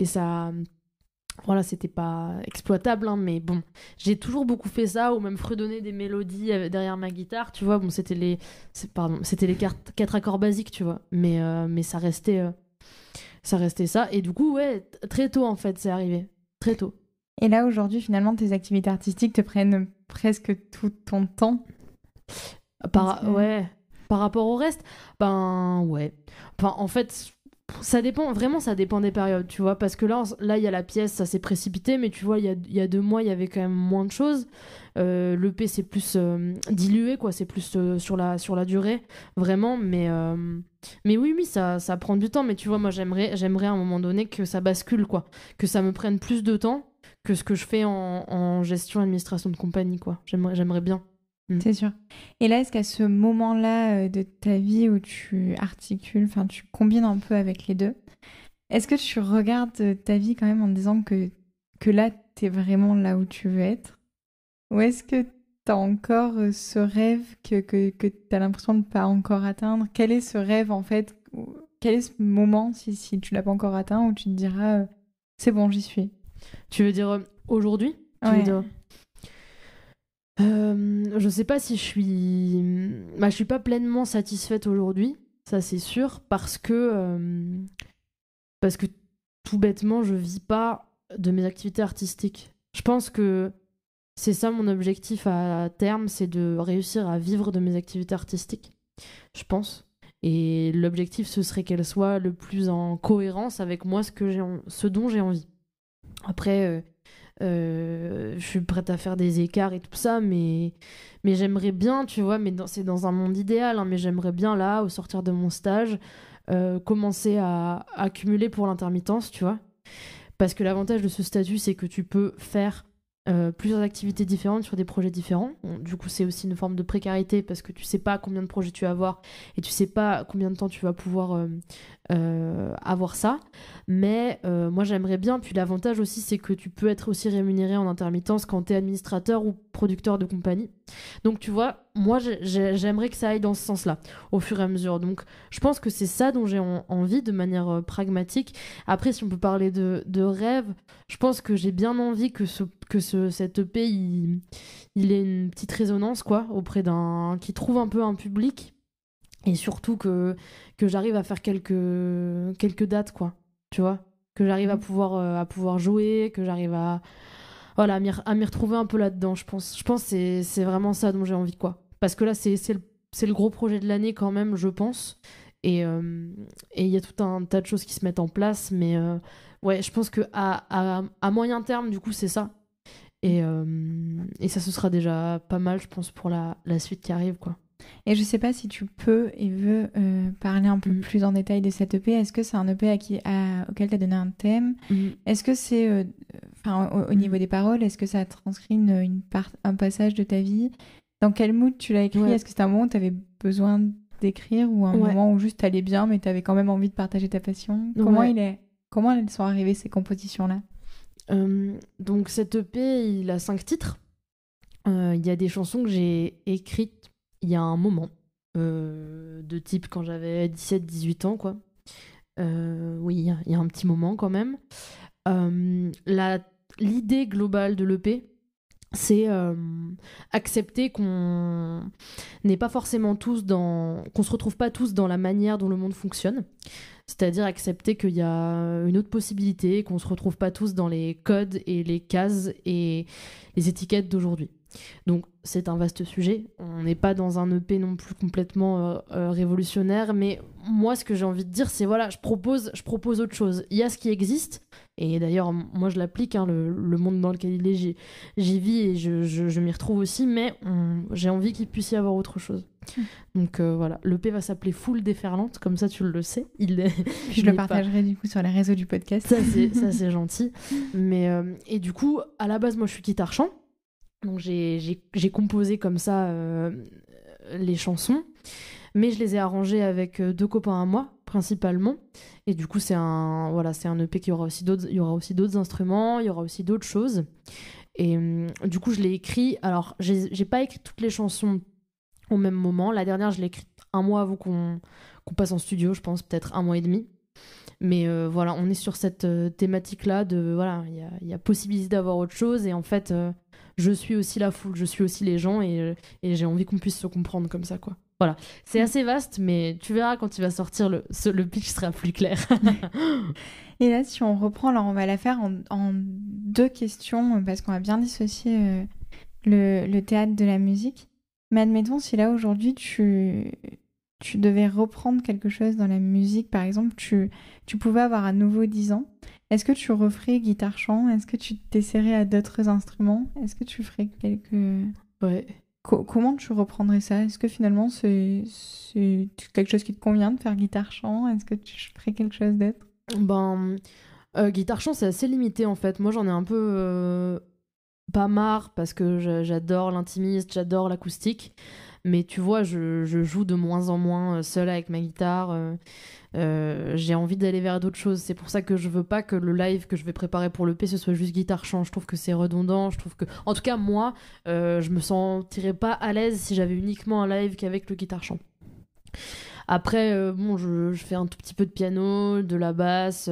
S2: ça, voilà, c'était pas exploitable, hein, mais bon, j'ai toujours beaucoup fait ça, ou même fredonner des mélodies derrière ma guitare, tu vois. Bon, c'était les 4 accords basiques, tu vois, mais ça restait ça. Et du coup, ouais, très tôt en fait, c'est arrivé, très tôt.
S1: Et là, aujourd'hui, finalement, tes activités artistiques te prennent presque tout ton temps.
S2: Ouais, par rapport au reste, ben ouais. Enfin, en fait. Ça dépend, vraiment, ça dépend des périodes, tu vois, parce que là il y a la pièce, ça s'est précipité, mais tu vois, il y a 2 mois, il y avait quand même moins de choses. L'EP, c'est plus dilué, quoi, c'est plus sur la durée, vraiment, mais oui, ça prend du temps, mais tu vois, moi, j'aimerais à un moment donné que ça bascule, quoi, que ça me prenne plus de temps que ce que je fais en gestion, administration de compagnie, quoi, j'aimerais bien.
S1: C'est sûr. Et là, est-ce qu'à ce moment-là de ta vie où tu articules, enfin tu combines un peu avec les deux, Est-ce que tu regardes ta vie quand même en te disant que là, t'es vraiment là où tu veux être? Ou est-ce que t'as encore ce rêve que t'as l'impression de ne pas encore atteindre? Quel est ce rêve en fait? Quel est ce moment, si tu l'as pas encore atteint, où tu te diras c'est bon, j'y suis?
S2: Tu veux dire aujourd'hui? Tu
S1: Ouais.
S2: veux dire... je sais pas si je suis pas pleinement satisfaite aujourd'hui, ça c'est sûr, parce que tout bêtement, je vis pas de mes activités artistiques. Je pense que c'est ça mon objectif à terme, c'est de réussir à vivre de mes activités artistiques, je pense. Et l'objectif, ce serait qu'elles soient le plus en cohérence avec moi, ce dont j'ai envie. Après, je suis prête à faire des écarts et tout ça, mais j'aimerais bien, tu vois, c'est dans un monde idéal, hein, mais j'aimerais bien, là, au sortir de mon stage, commencer à accumuler pour l'intermittence, tu vois. Parce que l'avantage de ce statut, c'est que tu peux faire plusieurs activités différentes sur des projets différents. Bon, du coup, c'est aussi une forme de précarité parce que tu sais pas combien de projets tu vas avoir et tu sais pas combien de temps tu vas pouvoir avoir ça. Mais moi, j'aimerais bien. Puis l'avantage aussi, c'est que tu peux être aussi rémunéré en intermittence quand tu es administrateur ou producteur de compagnie. Donc, tu vois, moi, j'aimerais que ça aille dans ce sens-là, au fur et à mesure. Donc, je pense que c'est ça dont j'ai envie de manière pragmatique. Après, si on peut parler de rêve, je pense que j'ai bien envie que cet EP il ait une petite résonance quoi auprès qui trouve un peu un public et surtout que j'arrive à faire quelques dates quoi, tu vois, que j'arrive à pouvoir jouer, que j'arrive à voilà à m'y retrouver un peu là-dedans, je pense que c'est vraiment ça dont j'ai envie quoi, parce que là c'est le gros projet de l'année quand même, je pense. Et il y a tout un tas de choses qui se mettent en place, mais ouais, je pense que à moyen terme, du coup, c'est ça. Et ça, ce sera déjà pas mal, je pense, pour la suite qui arrive, quoi.
S1: Et je sais pas si tu peux et veux parler un peu plus en détail de cette EP. Est-ce que c'est un EP auquel tu as donné un thème? Est-ce que c'est, au niveau des paroles, est-ce que ça transcrit un passage de ta vie? Dans quel mood tu l'as écrit?
S2: Ouais.
S1: Est-ce que c'était un moment où tu avais besoin d'écrire ou un moment où juste t'allais bien mais t'avais quand même envie de partager ta passion? Comment elles sont arrivées ces compositions-là?
S2: Donc cet EP, il a 5 titres. Il y a des chansons que j'ai écrites il y a un moment, de type quand j'avais 17-18 ans, quoi. Oui, il y a un petit moment quand même. L'idée globale de l'EP, c'est accepter qu'on n'est pas forcément qu'on se retrouve pas tous dans la manière dont le monde fonctionne. C'est-à-dire accepter qu'il y a une autre possibilité, qu'on se retrouve pas tous dans les codes et les cases et les étiquettes d'aujourd'hui. Donc c'est un vaste sujet. On n'est pas dans un EP non plus complètement révolutionnaire, mais moi ce que j'ai envie de dire, c'est voilà, je propose autre chose. Il y a ce qui existe, et d'ailleurs moi je l'applique, hein, le monde dans lequel il est, j'y vis et je m'y retrouve aussi, mais j'ai envie qu'il puisse y avoir autre chose. Donc voilà, l'EP va s'appeler Foule déferlante, comme ça tu le sais.
S1: Puis je le partagerai du coup sur les réseaux du podcast.
S2: Ça c'est gentil. Mais et du coup, à la base, moi je suis guitare-chant. Donc j'ai composé comme ça les chansons, mais je les ai arrangées avec 2 copains à moi principalement. Et du coup c'est un EP qui aura aussi il y aura aussi d'autres instruments, il y aura aussi d'autres choses. Et du coup je l'ai écrit. Alors j'ai pas écrit toutes les chansons au même moment. La dernière je l'ai écrite un mois avant qu'on passe en studio, je pense peut-être un mois et demi. Mais voilà, on est sur cette thématique-là de voilà, il y a possibilité d'avoir autre chose et en fait, je suis aussi la foule, je suis aussi les gens et j'ai envie qu'on puisse se comprendre comme ça, quoi. Voilà, c'est assez vaste, mais tu verras quand il va sortir, le pitch sera plus clair.
S1: Et là, si on reprend, alors on va la faire en 2 questions parce qu'on va bien dissocier le théâtre de la musique. Mais admettons, si là aujourd'hui tu devais reprendre quelque chose dans la musique, par exemple, tu pouvais avoir à nouveau 10 ans, est-ce que tu referais guitare-chant? Est-ce que tu t'essaierais à d'autres instruments? Est-ce que tu ferais
S2: Ouais.
S1: Comment tu reprendrais ça? Est-ce que finalement c'est quelque chose qui te convient de faire guitare-chant? Est-ce que tu ferais quelque chose d'autre?
S2: Ben, guitare-chant, c'est assez limité en fait. Moi, j'en ai un peu pas marre parce que j'adore l'intimiste, j'adore l'acoustique. Mais tu vois, je joue de moins en moins seule avec ma guitare. J'ai envie d'aller vers d'autres choses. C'est pour ça que je veux pas que le live que je vais préparer pour l'EP ce soit juste guitare-chant. Je trouve que c'est redondant. Je trouve que, en tout cas, moi, je me sentirais pas à l'aise si j'avais uniquement un live qu'avec le guitare-chant. Après, bon, je fais un tout petit peu de piano, de la basse.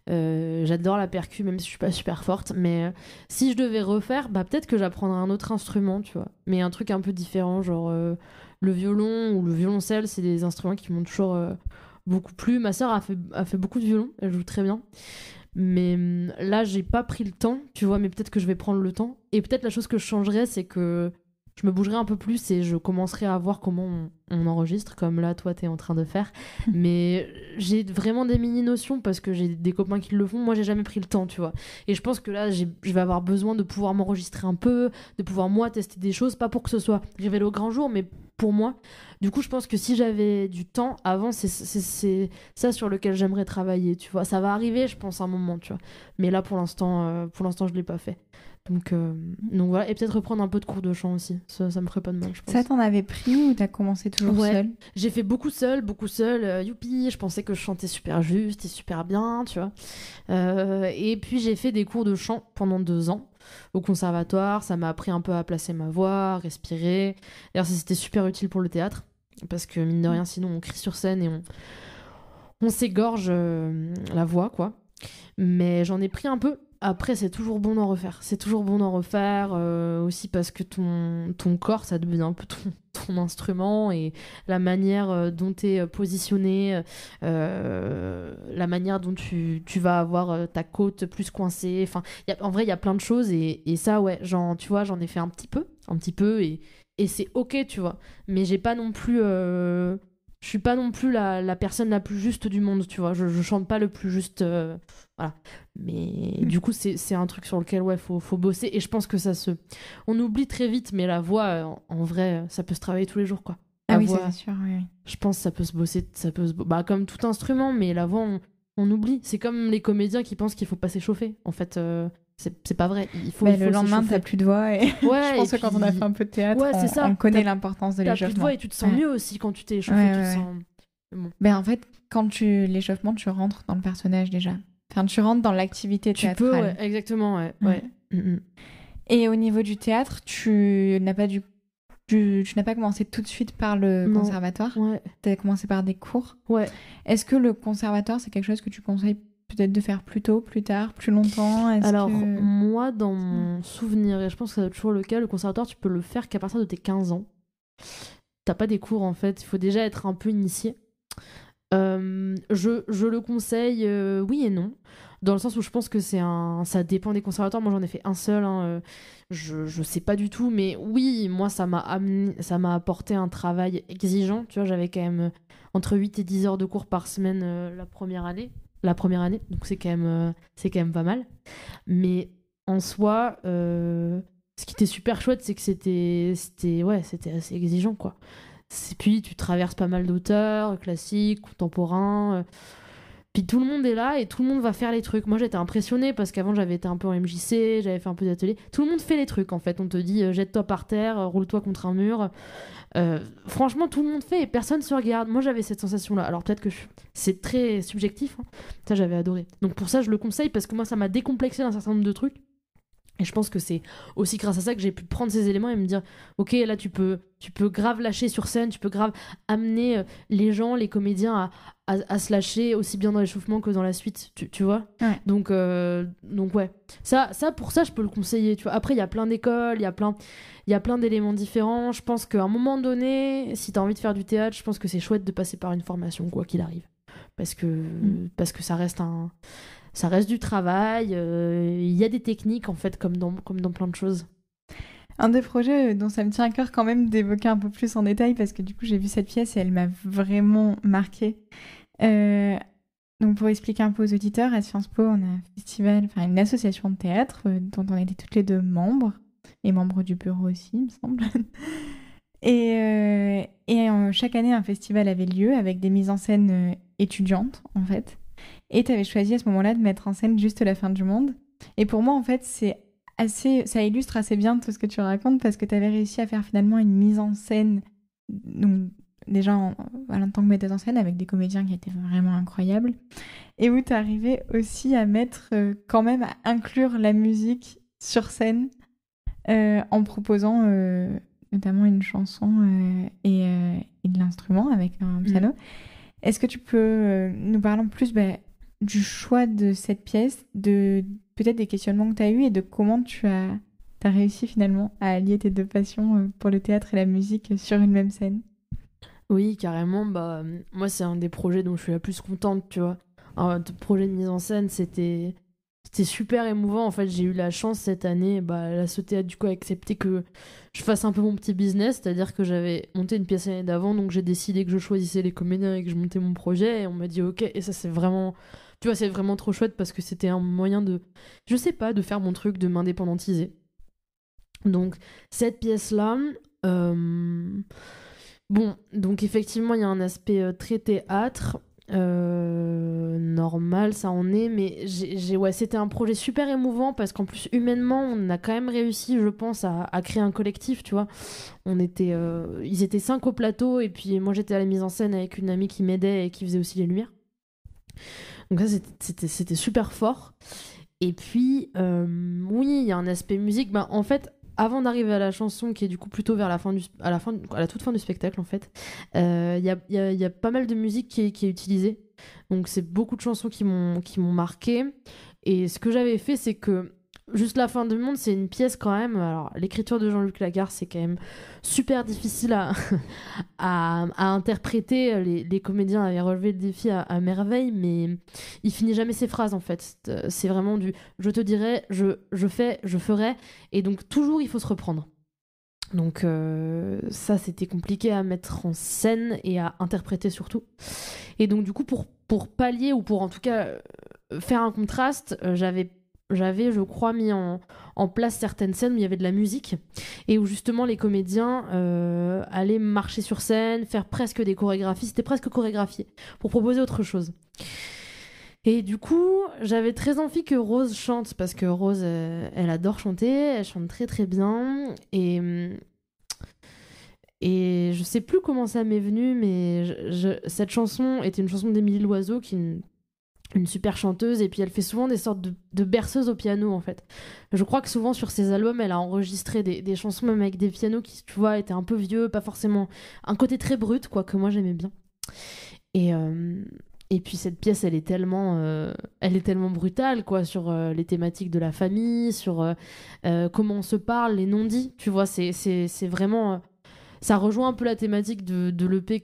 S2: J'adore la percu, même si je suis pas super forte. Mais si je devais refaire, bah peut-être que j'apprendrais un autre instrument, tu vois. Mais un truc un peu différent, genre le violon ou le violoncelle, c'est des instruments qui m'ont toujours beaucoup plu. Ma sœur a fait beaucoup de violon, elle joue très bien. Mais là, j'ai pas pris le temps, tu vois, mais peut-être que je vais prendre le temps. Et peut-être la chose que je changerais, c'est que je me bougerai un peu plus et je commencerai à voir comment on enregistre, comme là, toi, t'es en train de faire. Mais j'ai vraiment des mini-notions parce que j'ai des copains qui le font. Moi, j'ai jamais pris le temps, tu vois. Et je pense que là, je vais avoir besoin de pouvoir m'enregistrer un peu, de pouvoir, moi, tester des choses, pas pour que ce soit révélé au grand jour, mais pour moi. Du coup, je pense que si j'avais du temps avant, c'est ça sur lequel j'aimerais travailler, tu vois. Ça va arriver, je pense, un moment, tu vois. Mais là, pour l'instant, je l'ai pas fait. Donc voilà, et peut-être reprendre un peu de cours de chant aussi. Ça me ferait pas de mal, je pense.
S1: Ça, t'en avais pris ou t'as commencé toujours seule?
S2: J'ai fait beaucoup seule. Youpi, je pensais que je chantais super juste et super bien, tu vois. Et puis j'ai fait des cours de chant pendant 2 ans au conservatoire. Ça m'a appris un peu à placer ma voix, à respirer. D'ailleurs, ça c'était super utile pour le théâtre. Parce que mine de rien, sinon on crie sur scène et on s'égorge la voix, quoi. Mais j'en ai pris un peu. Après, c'est toujours bon d'en refaire. C'est toujours bon d'en refaire aussi parce que ton corps, ça devient un peu ton instrument et la manière dont tu es positionné, la manière dont tu vas avoir ta côte plus coincée. Enfin, en vrai, il y a plein de choses et ça, ouais, tu vois, j'en ai fait un petit peu et c'est ok, tu vois. Mais j'ai pas non plus... je suis pas non plus la personne la plus juste du monde, tu vois. Je chante pas le plus juste... voilà. Mais du coup, c'est un truc sur lequel, ouais, faut bosser. Et je pense que on oublie très vite, mais la voix, en vrai, ça peut se travailler tous les jours, quoi. La voix,
S1: c'est sûr, oui.
S2: Je pense que ça peut se bosser, bah, comme tout instrument, mais la voix, on oublie. C'est comme les comédiens qui pensent qu'il faut pas s'échauffer. En fait, c'est pas vrai. Il faut
S1: le lendemain, t'as plus de voix. Et
S2: ouais,
S1: je pense que quand on a fait un peu de théâtre,
S2: ouais,
S1: on connaît l'importance de l'échauffement.
S2: T'as plus de voix et tu te sens mieux aussi quand tu t'es échauffé. Tu te sens...
S1: Bon. En fait, quand l'échauffement, tu rentres dans le personnage déjà. Enfin, tu rentres dans l'activité théâtrale.
S2: Tu peux, ouais, exactement, ouais.
S1: Et au niveau du théâtre, tu n'as pas commencé tout de suite par le conservatoire.
S2: Ouais.
S1: Tu as commencé par des cours.
S2: Ouais.
S1: Est-ce que le conservatoire, c'est quelque chose que tu conseilles peut-être de faire plus tôt, plus tard, plus longtemps?
S2: Alors, moi, dans mon souvenir, et je pense que c'est toujours le cas, le conservatoire, tu peux le faire qu'à partir de tes 15 ans. T'as pas des cours, en fait. Il faut déjà être un peu initié. Je le conseille, oui et non, dans le sens où je pense que ça dépend des conservatoires. Moi j'en ai fait un seul, je sais pas du tout, mais oui, moi ça m'a apporté un travail exigeant, tu vois. J'avais quand même entre 8 et 10 heures de cours par semaine la première année, donc c'est quand même pas mal. Mais en soi, ce qui était super chouette, c'est que c'était assez exigeant, quoi. Puis tu traverses pas mal d'auteurs classiques, contemporains. Puis tout le monde est là et tout le monde va faire les trucs. Moi j'étais impressionnée parce qu'avant j'avais été un peu en MJC, j'avais fait un peu d'atelier. Tout le monde fait les trucs en fait. On te dit jette-toi par terre, roule-toi contre un mur. Franchement tout le monde fait et personne se regarde. Moi j'avais cette sensation là. Alors peut-être que c'est très subjectif. Ça j'avais adoré. Donc pour ça je le conseille parce que moi ça m'a décomplexé d'un certain nombre de trucs. Et je pense que c'est aussi grâce à ça que j'ai pu prendre ces éléments et me dire ok, là tu peux grave lâcher sur scène, tu peux grave amener les gens, les comédiens à se lâcher aussi bien dans l'échauffement que dans la suite, tu vois.
S1: Ouais.
S2: Donc ouais, ça pour ça je peux le conseiller, tu vois. Après il y a plein d'écoles, il y a plein d'éléments différents. Je pense qu'à un moment donné, si t'as envie de faire du théâtre, je pense que c'est chouette de passer par une formation, quoi qu'il arrive, parce que ça reste du travail, il y a des techniques en fait comme dans plein de choses.
S1: Un des projets dont ça me tient à cœur quand même d'évoquer un peu plus en détail, parce que du coup j'ai vu cette pièce et elle m'a vraiment marquée. Donc pour expliquer un peu aux auditeurs, à Sciences Po on a un festival, une association de théâtre dont on était toutes les deux membres, et membres du bureau aussi il me semble. Et chaque année un festival avait lieu avec des mises en scène étudiantes en fait. Et tu avais choisi à ce moment-là de mettre en scène Juste la fin du monde. Et pour moi, en fait, ça illustre assez bien tout ce que tu racontes parce que tu avais réussi à faire finalement une mise en scène donc déjà en tant que metteuse en scène avec des comédiens qui étaient vraiment incroyables, et où tu arrivais aussi à mettre quand même à inclure la musique sur scène en proposant notamment une chanson et de l'instrument avec un piano. Est-ce que tu peux nous parler en plus du choix de cette pièce, de peut-être des questionnements que tu as eus et de comment tu as réussi finalement à allier tes deux passions pour le théâtre et la musique sur une même scène?
S2: Oui, carrément. Moi, c'est un des projets dont je suis la plus contente, tu vois. Un projet de mise en scène, c'était super émouvant. En fait, j'ai eu la chance cette année, la SO Théâtre, du coup, a accepté que je fasse un peu mon petit business, c'est-à-dire que j'avais monté une pièce l'année d'avant, donc j'ai décidé que je choisissais les comédiens et que je montais mon projet, et on m'a dit ok, et ça, c'est vraiment, tu vois, c'est vraiment trop chouette parce que c'était un moyen de, je sais pas, de faire mon truc, de m'indépendantiser. Donc, cette pièce-là, bon, donc effectivement, il y a un aspect très théâtre. Normal, ça en est, mais ouais, c'était un projet super émouvant parce qu'en plus, humainement, on a quand même réussi, je pense, à créer un collectif, tu vois. Ils étaient 5 au plateau, et puis moi, j'étais à la mise en scène avec une amie qui m'aidait et qui faisait aussi les lumières. Donc ça, c'était super fort. Et puis, oui, il y a un aspect musique. En fait, avant d'arriver à la chanson, qui est du coup plutôt vers à la toute fin du spectacle, en fait, il y a pas mal de musique qui est utilisée. Donc, c'est beaucoup de chansons qui m'ont marqué. Et ce que j'avais fait, c'est que juste la fin du monde, c'est une pièce quand même. Alors, l'écriture de Jean-Luc Lagarde, c'est quand même super difficile à interpréter. Les comédiens avaient relevé le défi à merveille, mais il finit jamais ses phrases en fait. C'est vraiment du je te dirai, je fais, je ferai. Et donc, toujours, il faut se reprendre. Donc, ça, c'était compliqué à mettre en scène et à interpréter surtout. Et donc, du coup, pour pallier ou pour en tout cas faire un contraste, j'avais, je crois, mis en place certaines scènes où il y avait de la musique et où justement les comédiens allaient marcher sur scène, faire presque des chorégraphies, c'était presque chorégraphié, pour proposer autre chose. Et du coup, j'avais très envie que Rose chante, parce que Rose, elle adore chanter, elle chante très très bien, et je sais plus comment ça m'est venu, mais cette chanson était une chanson d'Émilie Loiseau, qui est une super chanteuse, et puis elle fait souvent des sortes de berceuses au piano en fait. Je crois que souvent sur ses albums, elle a enregistré des chansons même avec des pianos qui, tu vois, étaient un peu vieux, pas forcément un côté très brut, quoi, que moi j'aimais bien. Et puis cette pièce, elle est tellement brutale, quoi, sur les thématiques de la famille, sur comment on se parle, les non-dits, tu vois, c'est vraiment ça rejoint un peu la thématique de l'EP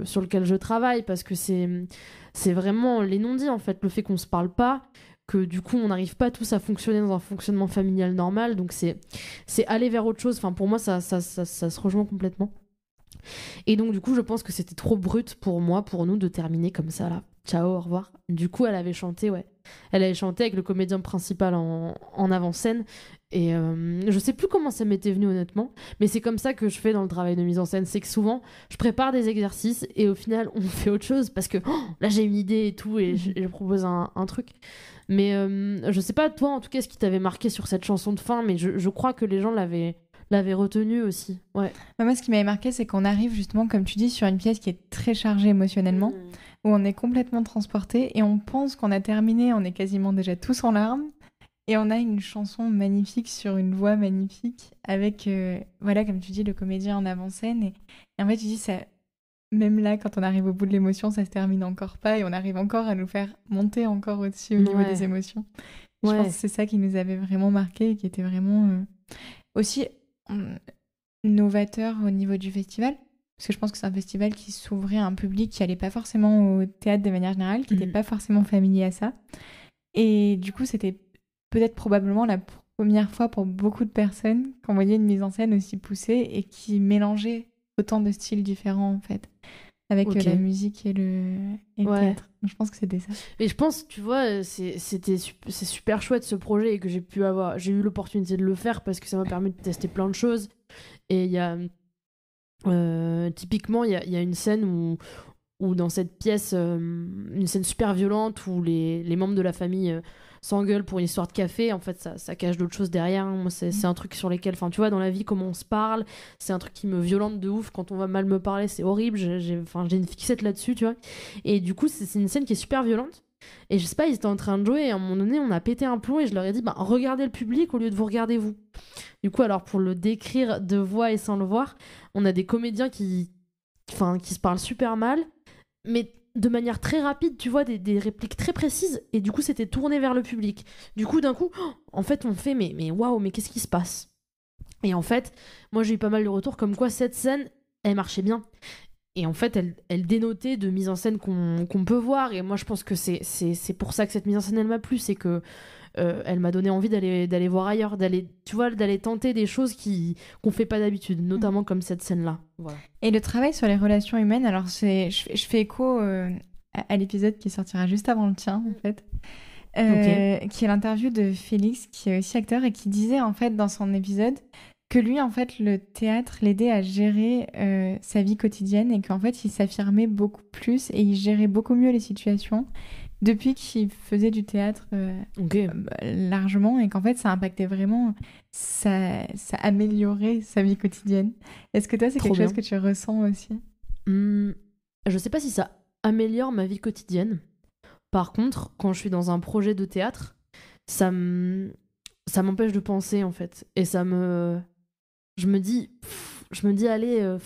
S2: sur lequel je travaille, parce que c'est vraiment les non-dits, en fait, le fait qu'on se parle pas, que du coup on n'arrive pas tous à fonctionner dans un fonctionnement familial normal, donc c'est aller vers autre chose. Enfin, pour moi, ça se rejoint complètement. Et donc du coup, je pense que c'était trop brut pour moi, pour nous, de terminer comme ça, là. Ciao, au revoir. Du coup, elle avait chanté, ouais. Elle avait chanté avec le comédien principal en avant-scène. Et je sais plus comment ça m'était venu, honnêtement. Mais c'est comme ça que je fais dans le travail de mise en scène. C'est que souvent, je prépare des exercices et au final, on fait autre chose parce que là, j'ai une idée et tout, et je propose un truc. Mais je sais pas, toi, en tout cas, ce qui t'avait marqué sur cette chanson de fin, mais je crois que les gens l'avaient retenu aussi. Ouais.
S1: Moi, ce qui m'avait marqué, c'est qu'on arrive justement, comme tu dis, sur une pièce qui est très chargée émotionnellement, où on est complètement transporté et on pense qu'on a terminé, on est quasiment déjà tous en larmes. Et on a une chanson magnifique sur une voix magnifique avec, voilà, comme tu dis, le comédien en avant-scène. Et en fait, tu dis, ça, même là, quand on arrive au bout de l'émotion, ça se termine encore pas et on arrive encore à nous faire monter encore au-dessus au niveau des émotions. Je pense que c'est ça qui nous avait vraiment marqué et qui était vraiment aussi novateur au niveau du festival. Parce que je pense que c'est un festival qui s'ouvrait à un public qui n'allait pas forcément au théâtre de manière générale, qui n'était pas forcément familier à ça. Et du coup, c'était peut-être probablement la première fois pour beaucoup de personnes qu'on voyait une mise en scène aussi poussée et qui mélangeait autant de styles différents, en fait, avec la musique et le théâtre. Donc, je pense que c'était ça.
S2: Et je pense, tu vois, c'est super chouette ce projet, et que j'ai eu l'opportunité de le faire parce que ça m'a permis de tester plein de choses. Et il y a typiquement, il y a une scène où dans cette pièce, une scène super violente où les membres de la famille s'engueulent pour une histoire de café, en fait, ça cache d'autres choses derrière. Moi, c'est un truc sur lesquels, enfin, tu vois, dans la vie, comment on se parle, c'est un truc qui me violente de ouf. Quand on va mal me parler, c'est horrible. J'ai une fixette là-dessus, tu vois. Et du coup, c'est une scène qui est super violente. Et je sais pas, ils étaient en train de jouer et à un moment donné, on a pété un plomb et je leur ai dit, bah, regardez le public au lieu de vous regarder vous. Du coup, alors, pour le décrire de voix et sans le voir, on a des comédiens qui se parlent super mal, mais de manière très rapide, tu vois, des répliques très précises, et du coup, c'était tourné vers le public. Du coup, d'un coup, en fait, on fait, mais waouh, mais qu'est-ce qui se passe? Et en fait, moi, j'ai eu pas mal de retours comme quoi cette scène, elle marchait bien. Et en fait, elle dénotait de mise en scène qu'on peut voir. Et moi, je pense que c'est pour ça que cette mise en scène, elle m'a plu. C'est que elle m'a donné envie d'aller voir ailleurs, d'aller tenter des choses qu'on fait pas d'habitude, notamment comme cette scène-là. Voilà.
S1: Et le travail sur les relations humaines, alors je fais écho à l'épisode qui sortira juste avant le tien, en fait, qui est l'interview de Félix, qui est aussi acteur, et qui disait, en fait, dans son épisode, que lui, en fait, le théâtre l'aidait à gérer sa vie quotidienne, et qu'en fait, il s'affirmait beaucoup plus, et il gérait beaucoup mieux les situations, depuis qu'il faisait du théâtre largement, et qu'en fait ça impactait vraiment, ça améliorait sa vie quotidienne. Est-ce que toi c'est quelque chose que tu ressens aussi?
S2: Je sais pas si ça améliore ma vie quotidienne. Par contre, quand je suis dans un projet de théâtre, ça m'empêche de penser en fait. Et je me dis allez,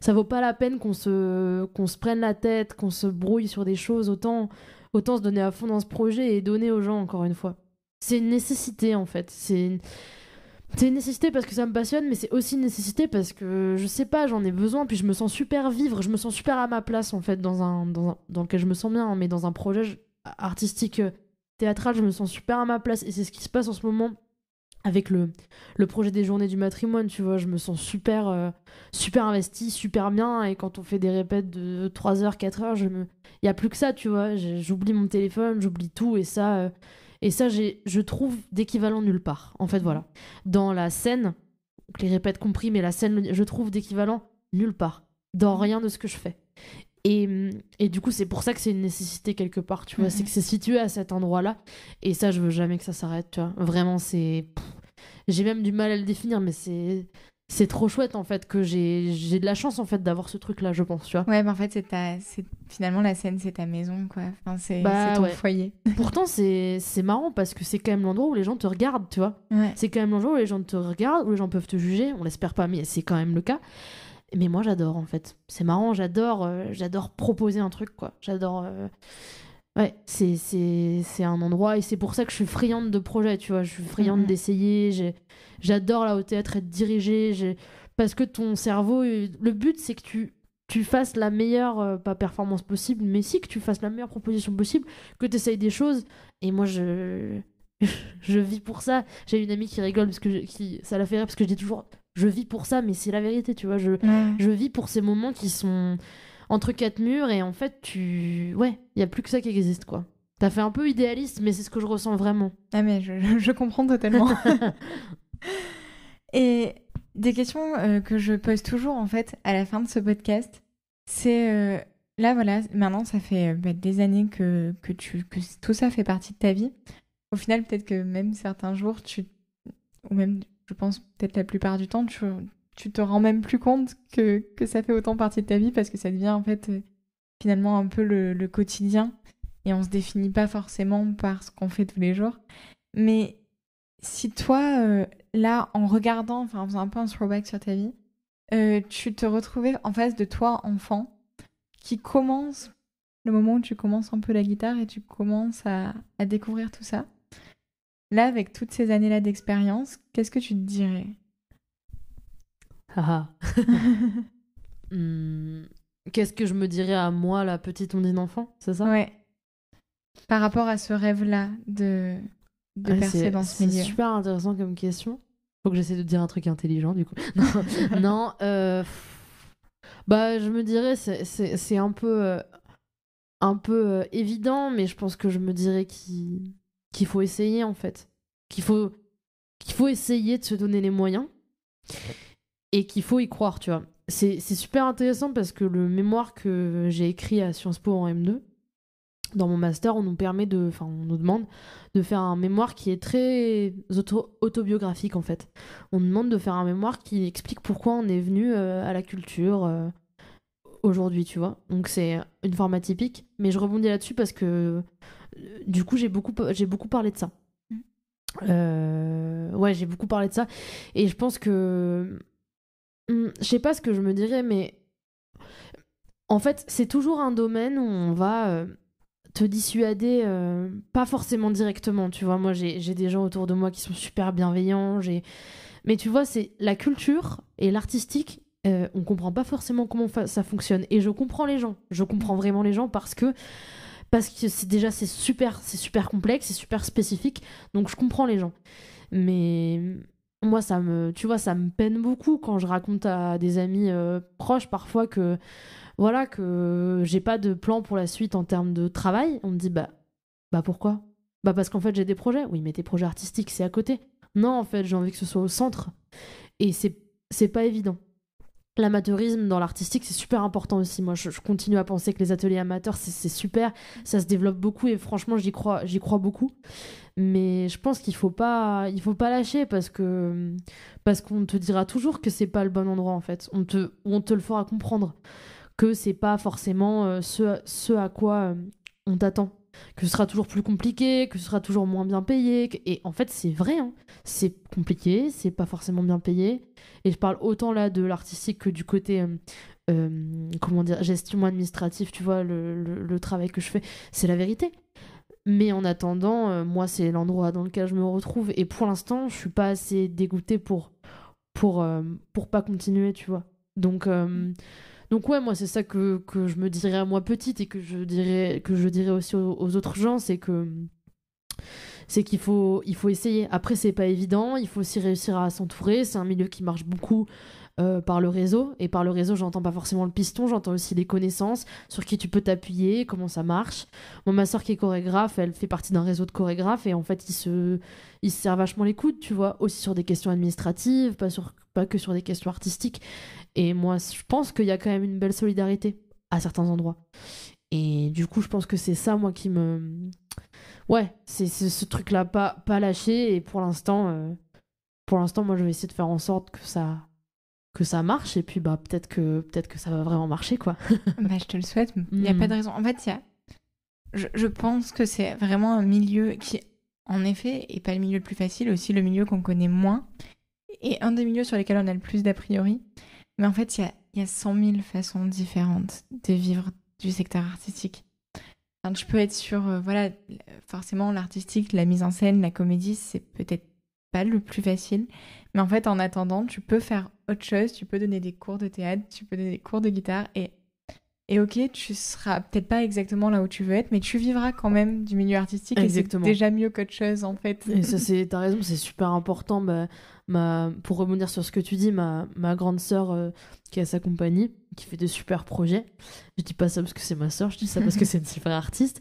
S2: ça vaut pas la peine qu'on se prenne la tête, qu'on se brouille sur des choses, autant se donner à fond dans ce projet et donner aux gens, encore une fois. C'est une nécessité en fait. C'est une nécessité parce que ça me passionne, mais c'est aussi une nécessité parce que je sais pas, j'en ai besoin, puis je me sens super vivre, je me sens super à ma place en fait dans lequel je me sens bien, hein, mais dans un projet artistique théâtral, je me sens super à ma place, et c'est ce qui se passe en ce moment avec le projet des journées du matrimoine, tu vois. Je me sens super super investie, super bien, et quand on fait des répètes de 3 heures, 4 heures, il y a plus que ça, tu vois. J'oublie mon téléphone, j'oublie tout, et ça je trouve d'équivalent nulle part. En fait, voilà. Dans la scène, les répètes compris, mais la scène, je trouve d'équivalent nulle part. Dans rien de ce que je fais. Et du coup, c'est pour ça que c'est une nécessité quelque part, tu vois. C'est que c'est situé à cet endroit-là. Et ça, je veux jamais que ça s'arrête, tu vois. Vraiment, j'ai même du mal à le définir, mais c'est trop chouette, en fait, que j'ai de la chance, en fait, d'avoir ce truc-là, je pense, tu vois.
S1: Ouais, mais en fait, finalement, la scène, c'est ta maison, quoi. Enfin, c'est ton foyer.
S2: Pourtant, c'est marrant, parce que c'est quand même l'endroit où les gens te regardent, tu vois.
S1: Ouais.
S2: C'est quand même l'endroit où les gens te regardent, où les gens peuvent te juger. On l'espère pas, mais c'est quand même le cas. Mais moi, j'adore, en fait. C'est marrant, j'adore proposer un truc, quoi. J'adore... Ouais, c'est un endroit, et c'est pour ça que je suis friande de projets, tu vois. Je suis friande d'essayer. J'adore, là, au théâtre, être dirigée. Parce que ton cerveau... Le but, c'est que tu fasses la meilleure, pas performance possible, mais si, que tu fasses la meilleure proposition possible, que tu essayes des choses. Et moi, je vis pour ça. J'ai une amie qui rigole, ça la fait rire, parce que je dis toujours... Je vis pour ça, mais c'est la vérité, tu vois. Je vis pour ces moments qui sont entre quatre murs, et en fait, ouais, il y a plus que ça qui existe, quoi. T'as fait un peu idéaliste, mais c'est ce que je ressens vraiment.
S1: Ah, mais je comprends totalement. Et des questions que je pose toujours, en fait, à la fin de ce podcast, c'est... là, voilà, maintenant, ça fait des années que tout ça fait partie de ta vie. Au final, peut-être que même certains jours, ou même... Je pense peut-être la plupart du temps, tu te rends même plus compte que ça fait autant partie de ta vie, parce que ça devient en fait finalement un peu le quotidien, et on se définit pas forcément par ce qu'on fait tous les jours. Mais si toi, là, en regardant, enfin en faisant un peu un throwback sur ta vie, tu te retrouvais en face de toi, enfant, qui commence, le moment où tu commences un peu la guitare et tu commences à découvrir tout ça, là, avec toutes ces années-là d'expérience, qu'est-ce que tu te dirais?
S2: Qu'est-ce que je me dirais à moi, la petite ondine enfant, c'est ça?
S1: Ouais. Par rapport à ce rêve-là de percer dans ce milieu.
S2: C'est super intéressant comme question. Faut que j'essaie de dire un truc intelligent, du coup. Non, bah, je me dirais, c'est un peu évident, mais je pense que je me dirais qu'il faut essayer, en fait. Qu'il faut essayer de se donner les moyens, et qu'il faut y croire, tu vois. C'est super intéressant, parce que le mémoire que j'ai écrit à Sciences Po en M2, dans mon master, on nous demande de faire un mémoire qui est très autobiographique en fait. On nous demande de faire un mémoire qui explique pourquoi on est venu à la culture aujourd'hui, tu vois. Donc c'est une forme atypique, mais je rebondis là-dessus parce que du coup j'ai beaucoup parlé de ça. Ouais, j'ai beaucoup parlé de ça et je pense que je sais pas ce que je me dirais, mais en fait c'est toujours un domaine où on va te dissuader, pas forcément directement, tu vois. Moi j'ai des gens autour de moi qui sont super bienveillants, mais tu vois, c'est la culture et l'artistique, on comprend pas forcément comment ça fonctionne. Et je comprends les gens. Je comprends vraiment les gens parce que c'est super complexe, c'est super spécifique. Donc je comprends les gens. Mais moi, tu vois, ça me peine beaucoup quand je raconte à des amis proches parfois que, voilà, que j'ai pas de plan pour la suite en termes de travail. On me dit, bah pourquoi? Bah parce qu'en fait, j'ai des projets. Oui, mais tes projets artistiques, c'est à côté. Non, en fait, j'ai envie que ce soit au centre. Et c'est pas évident. L'amateurisme dans l'artistique, c'est super important aussi. Moi, je continue à penser que les ateliers amateurs, c'est super. Ça se développe beaucoup et franchement, j'y crois beaucoup. Mais je pense qu'il faut pas lâcher parce qu'on te dira toujours que c'est pas le bon endroit en fait. On te le fera comprendre que c'est pas forcément ce à quoi on t'attend. Que ce sera toujours plus compliqué, que ce sera toujours moins bien payé. Et en fait, c'est vrai, hein. C'est compliqué, c'est pas forcément bien payé. Et je parle autant là de l'artistique que du côté, comment dire, gestion administrative, tu vois, le travail que je fais. C'est la vérité. Mais en attendant, moi, c'est l'endroit dans lequel je me retrouve. Et pour l'instant, je suis pas assez dégoûtée pour pas continuer, tu vois. Donc ouais, moi c'est ça que je me dirais à moi petite et que je dirais aussi aux autres gens, c'est qu'il faut essayer. Après c'est pas évident, il faut aussi réussir à s'entourer. C'est un milieu qui marche beaucoup par le réseau, et par le réseau j'entends pas forcément le piston, j'entends aussi les connaissances sur qui tu peux t'appuyer, comment ça marche. Moi ma soeur qui est chorégraphe, elle fait partie d'un réseau de chorégraphes et en fait ils se serrent vachement les coudes, tu vois, aussi sur des questions administratives, pas que sur des questions artistiques. Et moi, je pense qu'il y a quand même une belle solidarité à certains endroits. Et du coup, je pense que c'est ça, moi, qui me... Ouais, c'est ce truc-là, pas lâcher. Et pour l'instant, moi, je vais essayer de faire en sorte que ça marche. Et puis, peut-être que ça va vraiment marcher, quoi.
S1: Bah, je te le souhaite. Il n'y a pas de raison. En fait, je pense que c'est vraiment un milieu qui, en effet, est pas le milieu le plus facile, aussi le milieu qu'on connaît moins. Et un des milieux sur lesquels on a le plus d'a priori. Mais en fait, il y a 100 000 façons différentes de vivre du secteur artistique. Enfin, je peux être sûre, voilà, forcément, l'artistique, la mise en scène, la comédie, c'est peut-être pas le plus facile. Mais en fait, en attendant, tu peux faire autre chose. Tu peux donner des cours de théâtre, tu peux donner des cours de guitare. Et ok, tu seras peut-être pas exactement là où tu veux être, mais tu vivras quand même du milieu artistique. Exactement. Et c'est déjà mieux qu'autre chose, en fait.
S2: Et ça, t'as raison, c'est super important. Pour rebondir sur ce que tu dis, ma grande sœur qui a sa compagnie, qui fait de super projets. Je dis pas ça parce que c'est ma sœur, je dis ça parce que c'est une super artiste.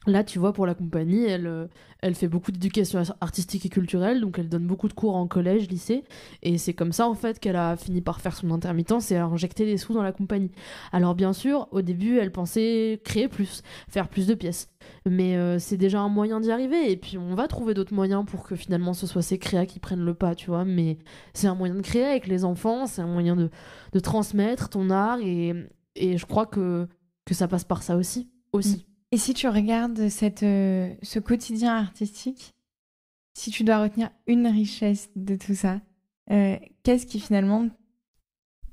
S2: Là, tu vois, pour la compagnie, elle fait beaucoup d'éducation artistique et culturelle, donc elle donne beaucoup de cours en collège, lycée, et c'est comme ça, en fait, qu'elle a fini par faire son intermittence et a injecté des sous dans la compagnie. Alors, bien sûr, au début, elle pensait créer plus, faire plus de pièces, mais c'est déjà un moyen d'y arriver, et puis on va trouver d'autres moyens pour que finalement ce soit ces créas qui prennent le pas, tu vois, mais c'est un moyen de créer avec les enfants, c'est un moyen de transmettre ton art, et je crois que ça passe par ça aussi.
S1: Et si tu regardes ce quotidien artistique, si tu dois retenir une richesse de tout ça, qu'est-ce qui finalement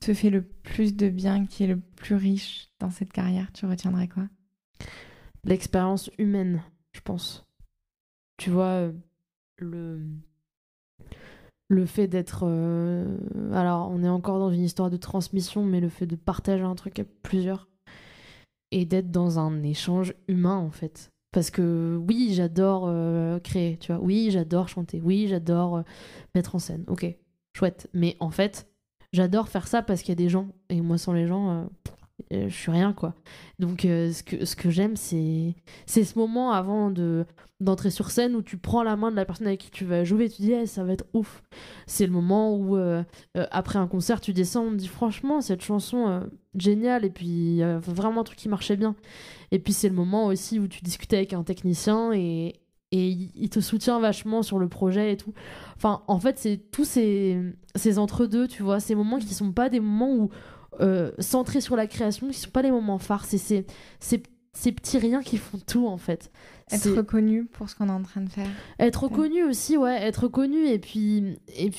S1: te fait le plus de bien, qui est le plus riche dans cette carrière? Tu retiendrais quoi?
S2: L'expérience humaine, je pense. Tu vois, le fait d'être... Alors, on est encore dans une histoire de transmission, mais le fait de partager un truc à plusieurs et d'être dans un échange humain, en fait. Parce que oui, j'adore créer, tu vois. Oui, j'adore chanter. Oui, j'adore mettre en scène. Ok, chouette. Mais en fait, j'adore faire ça parce qu'il y a des gens. Et moi, sans les gens, je suis rien, quoi. Donc, ce que j'aime, c'est ce moment avant d'entrer sur scène où tu prends la main de la personne avec qui tu vas jouer et tu dis, ça va être ouf. C'est le moment où, après un concert, tu descends, on me dit, franchement, cette chanson, géniale, et puis vraiment un truc qui marchait bien. Et puis, c'est le moment aussi où tu discutes avec un technicien et il te soutient vachement sur le projet et tout. Enfin, en fait, c'est tous ces entre-deux, tu vois, ces moments qui sont pas des moments où centrés sur la création, qui sont pas les moments phares. C'est ces petits riens qui font tout, en fait.
S1: Être reconnu pour ce qu'on est en train de faire.
S2: Être reconnu aussi, ouais, être reconnu et puis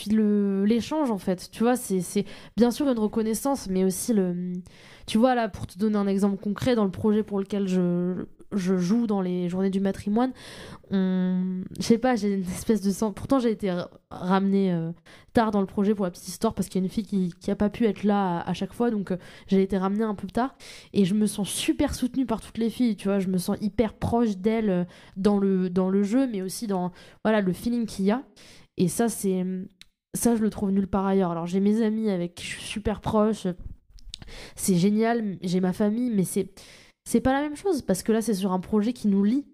S2: l'échange, en fait. Tu vois, c'est bien sûr une reconnaissance, mais aussi tu vois, là, pour te donner un exemple concret, dans le projet pour lequel je joue dans les journées du matrimoine, je sais pas, j'ai une espèce de sens. Pourtant, j'ai été ramenée tard dans le projet pour la petite histoire parce qu'il y a une fille qui a pas pu être là à chaque fois, donc j'ai été ramenée un peu tard et je me sens super soutenue par toutes les filles, tu vois, je me sens hyper proche d'elles dans le jeu, mais aussi dans voilà, le feeling qu'il y a. Et ça, je le trouve nulle part ailleurs. Alors, j'ai mes amis avec qui je suis super proche, c'est génial, j'ai ma famille, mais c'est pas la même chose parce que là, c'est sur un projet qui nous lie.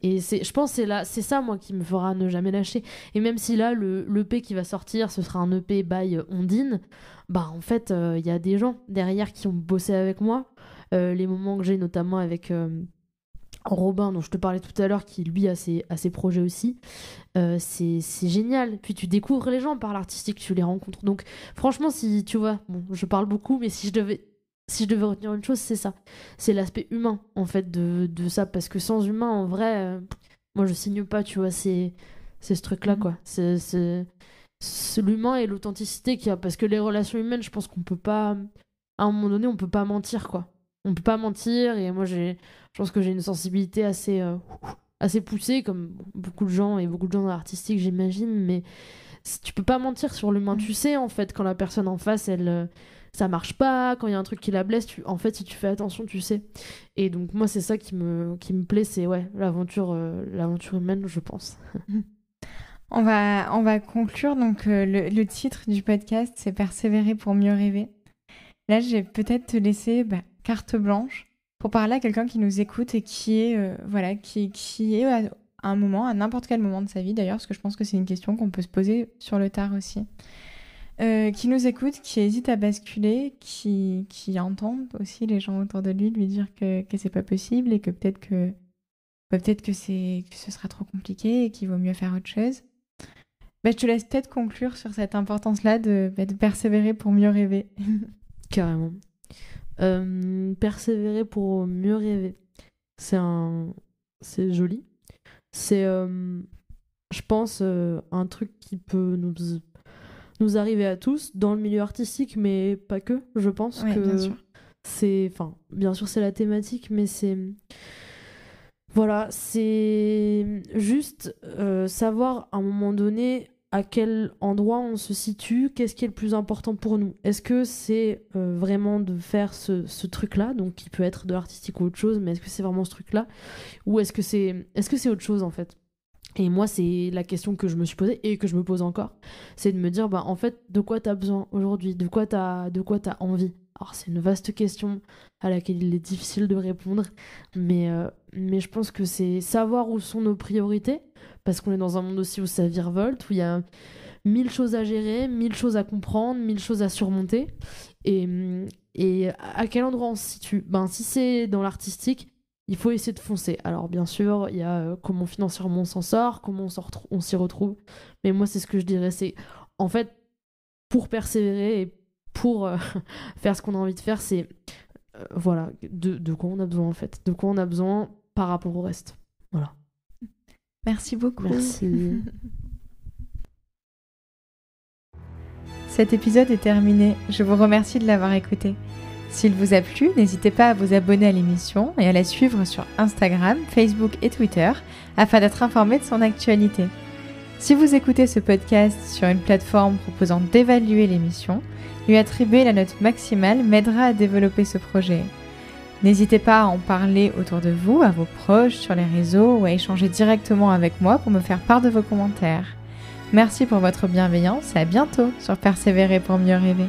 S2: Et je pense que c'est ça, moi, qui me fera ne jamais lâcher. Et même si là, le EP qui va sortir, ce sera un EP by Ondine, bah en fait, il y a des gens derrière qui ont bossé avec moi. Les moments que j'ai notamment avec Robin, dont je te parlais tout à l'heure, qui lui a ses projets aussi, c'est génial. Puis tu découvres les gens par l'artistique, tu les rencontres. Donc franchement, si tu vois, bon, je parle beaucoup, mais si je devais retenir une chose, c'est ça. C'est l'aspect humain, en fait, de ça. Parce que sans humain, en vrai, moi, je signe pas, tu vois. C'est ce truc-là, quoi. C'est l'humain et l'authenticité qu'il y a. Parce que les relations humaines, je pense qu'on peut pas... À un moment donné, on peut pas mentir, quoi. On peut pas mentir. Et moi, je pense que j'ai une sensibilité assez poussée, comme beaucoup de gens et beaucoup de gens dans l'artistique, j'imagine. Mais tu peux pas mentir sur l'humain. Tu sais, en fait, quand la personne en face, ça marche pas, quand il y a un truc qui la blesse, en fait, si tu fais attention, tu sais. Et donc, moi, c'est ça qui me plaît, c'est ouais, l'aventure humaine, je pense.
S1: On va conclure. Donc, le titre du podcast, c'est Persévérer pour mieux rêver. Là, je vais peut-être te laisser carte blanche pour parler à quelqu'un qui nous écoute et qui est, qui est à un moment, à n'importe quel moment de sa vie d'ailleurs, parce que je pense que c'est une question qu'on peut se poser sur le tard aussi. Qui nous écoute, qui hésite à basculer, qui entend aussi les gens autour de lui dire que c'est pas possible et que peut-être que ce sera trop compliqué et qu'il vaut mieux faire autre chose. Je te laisse peut-être conclure sur cette importance-là de persévérer pour mieux rêver.
S2: Carrément. Persévérer pour mieux rêver. C'est joli. C'est, je pense, un truc qui peut nous arriver à tous dans le milieu artistique, mais pas que. Je pense que
S1: bien sûr.
S2: bien sûr c'est la thématique, mais voilà, c'est juste savoir à un moment donné à quel endroit on se situe, qu'est-ce qui est le plus important pour nous. Est-ce que c'est vraiment de faire ce truc-là, donc qui peut être de l'artistique ou autre chose, mais est-ce que c'est vraiment ce truc-là, ou est-ce que c'est autre chose en fait? Et moi, c'est la question que je me suis posée et que je me pose encore. C'est de me dire, en fait, de quoi t'as besoin aujourd'hui? De quoi t'as envie? Alors, c'est une vaste question à laquelle il est difficile de répondre. Mais je pense que c'est savoir où sont nos priorités. Parce qu'on est dans un monde aussi où ça virevolte, où il y a 1000 choses à gérer, 1000 choses à comprendre, 1000 choses à surmonter. Et à quel endroit on se situe? Si c'est dans l'artistique, il faut essayer de foncer. Alors bien sûr, il y a comment financièrement on s'en sort, comment on s'y retrouve. Mais moi, c'est ce que je dirais, c'est en fait, pour persévérer et pour faire ce qu'on a envie de faire, c'est voilà, de quoi on a besoin en fait. De quoi on a besoin par rapport au reste. Voilà.
S1: Merci beaucoup.
S2: Merci.
S1: Cet épisode est terminé. Je vous remercie de l'avoir écouté. S'il vous a plu, n'hésitez pas à vous abonner à l'émission et à la suivre sur Instagram, Facebook et Twitter afin d'être informé de son actualité. Si vous écoutez ce podcast sur une plateforme proposant d'évaluer l'émission, lui attribuer la note maximale m'aidera à développer ce projet. N'hésitez pas à en parler autour de vous, à vos proches, sur les réseaux ou à échanger directement avec moi pour me faire part de vos commentaires. Merci pour votre bienveillance et à bientôt sur Persévérer pour mieux rêver.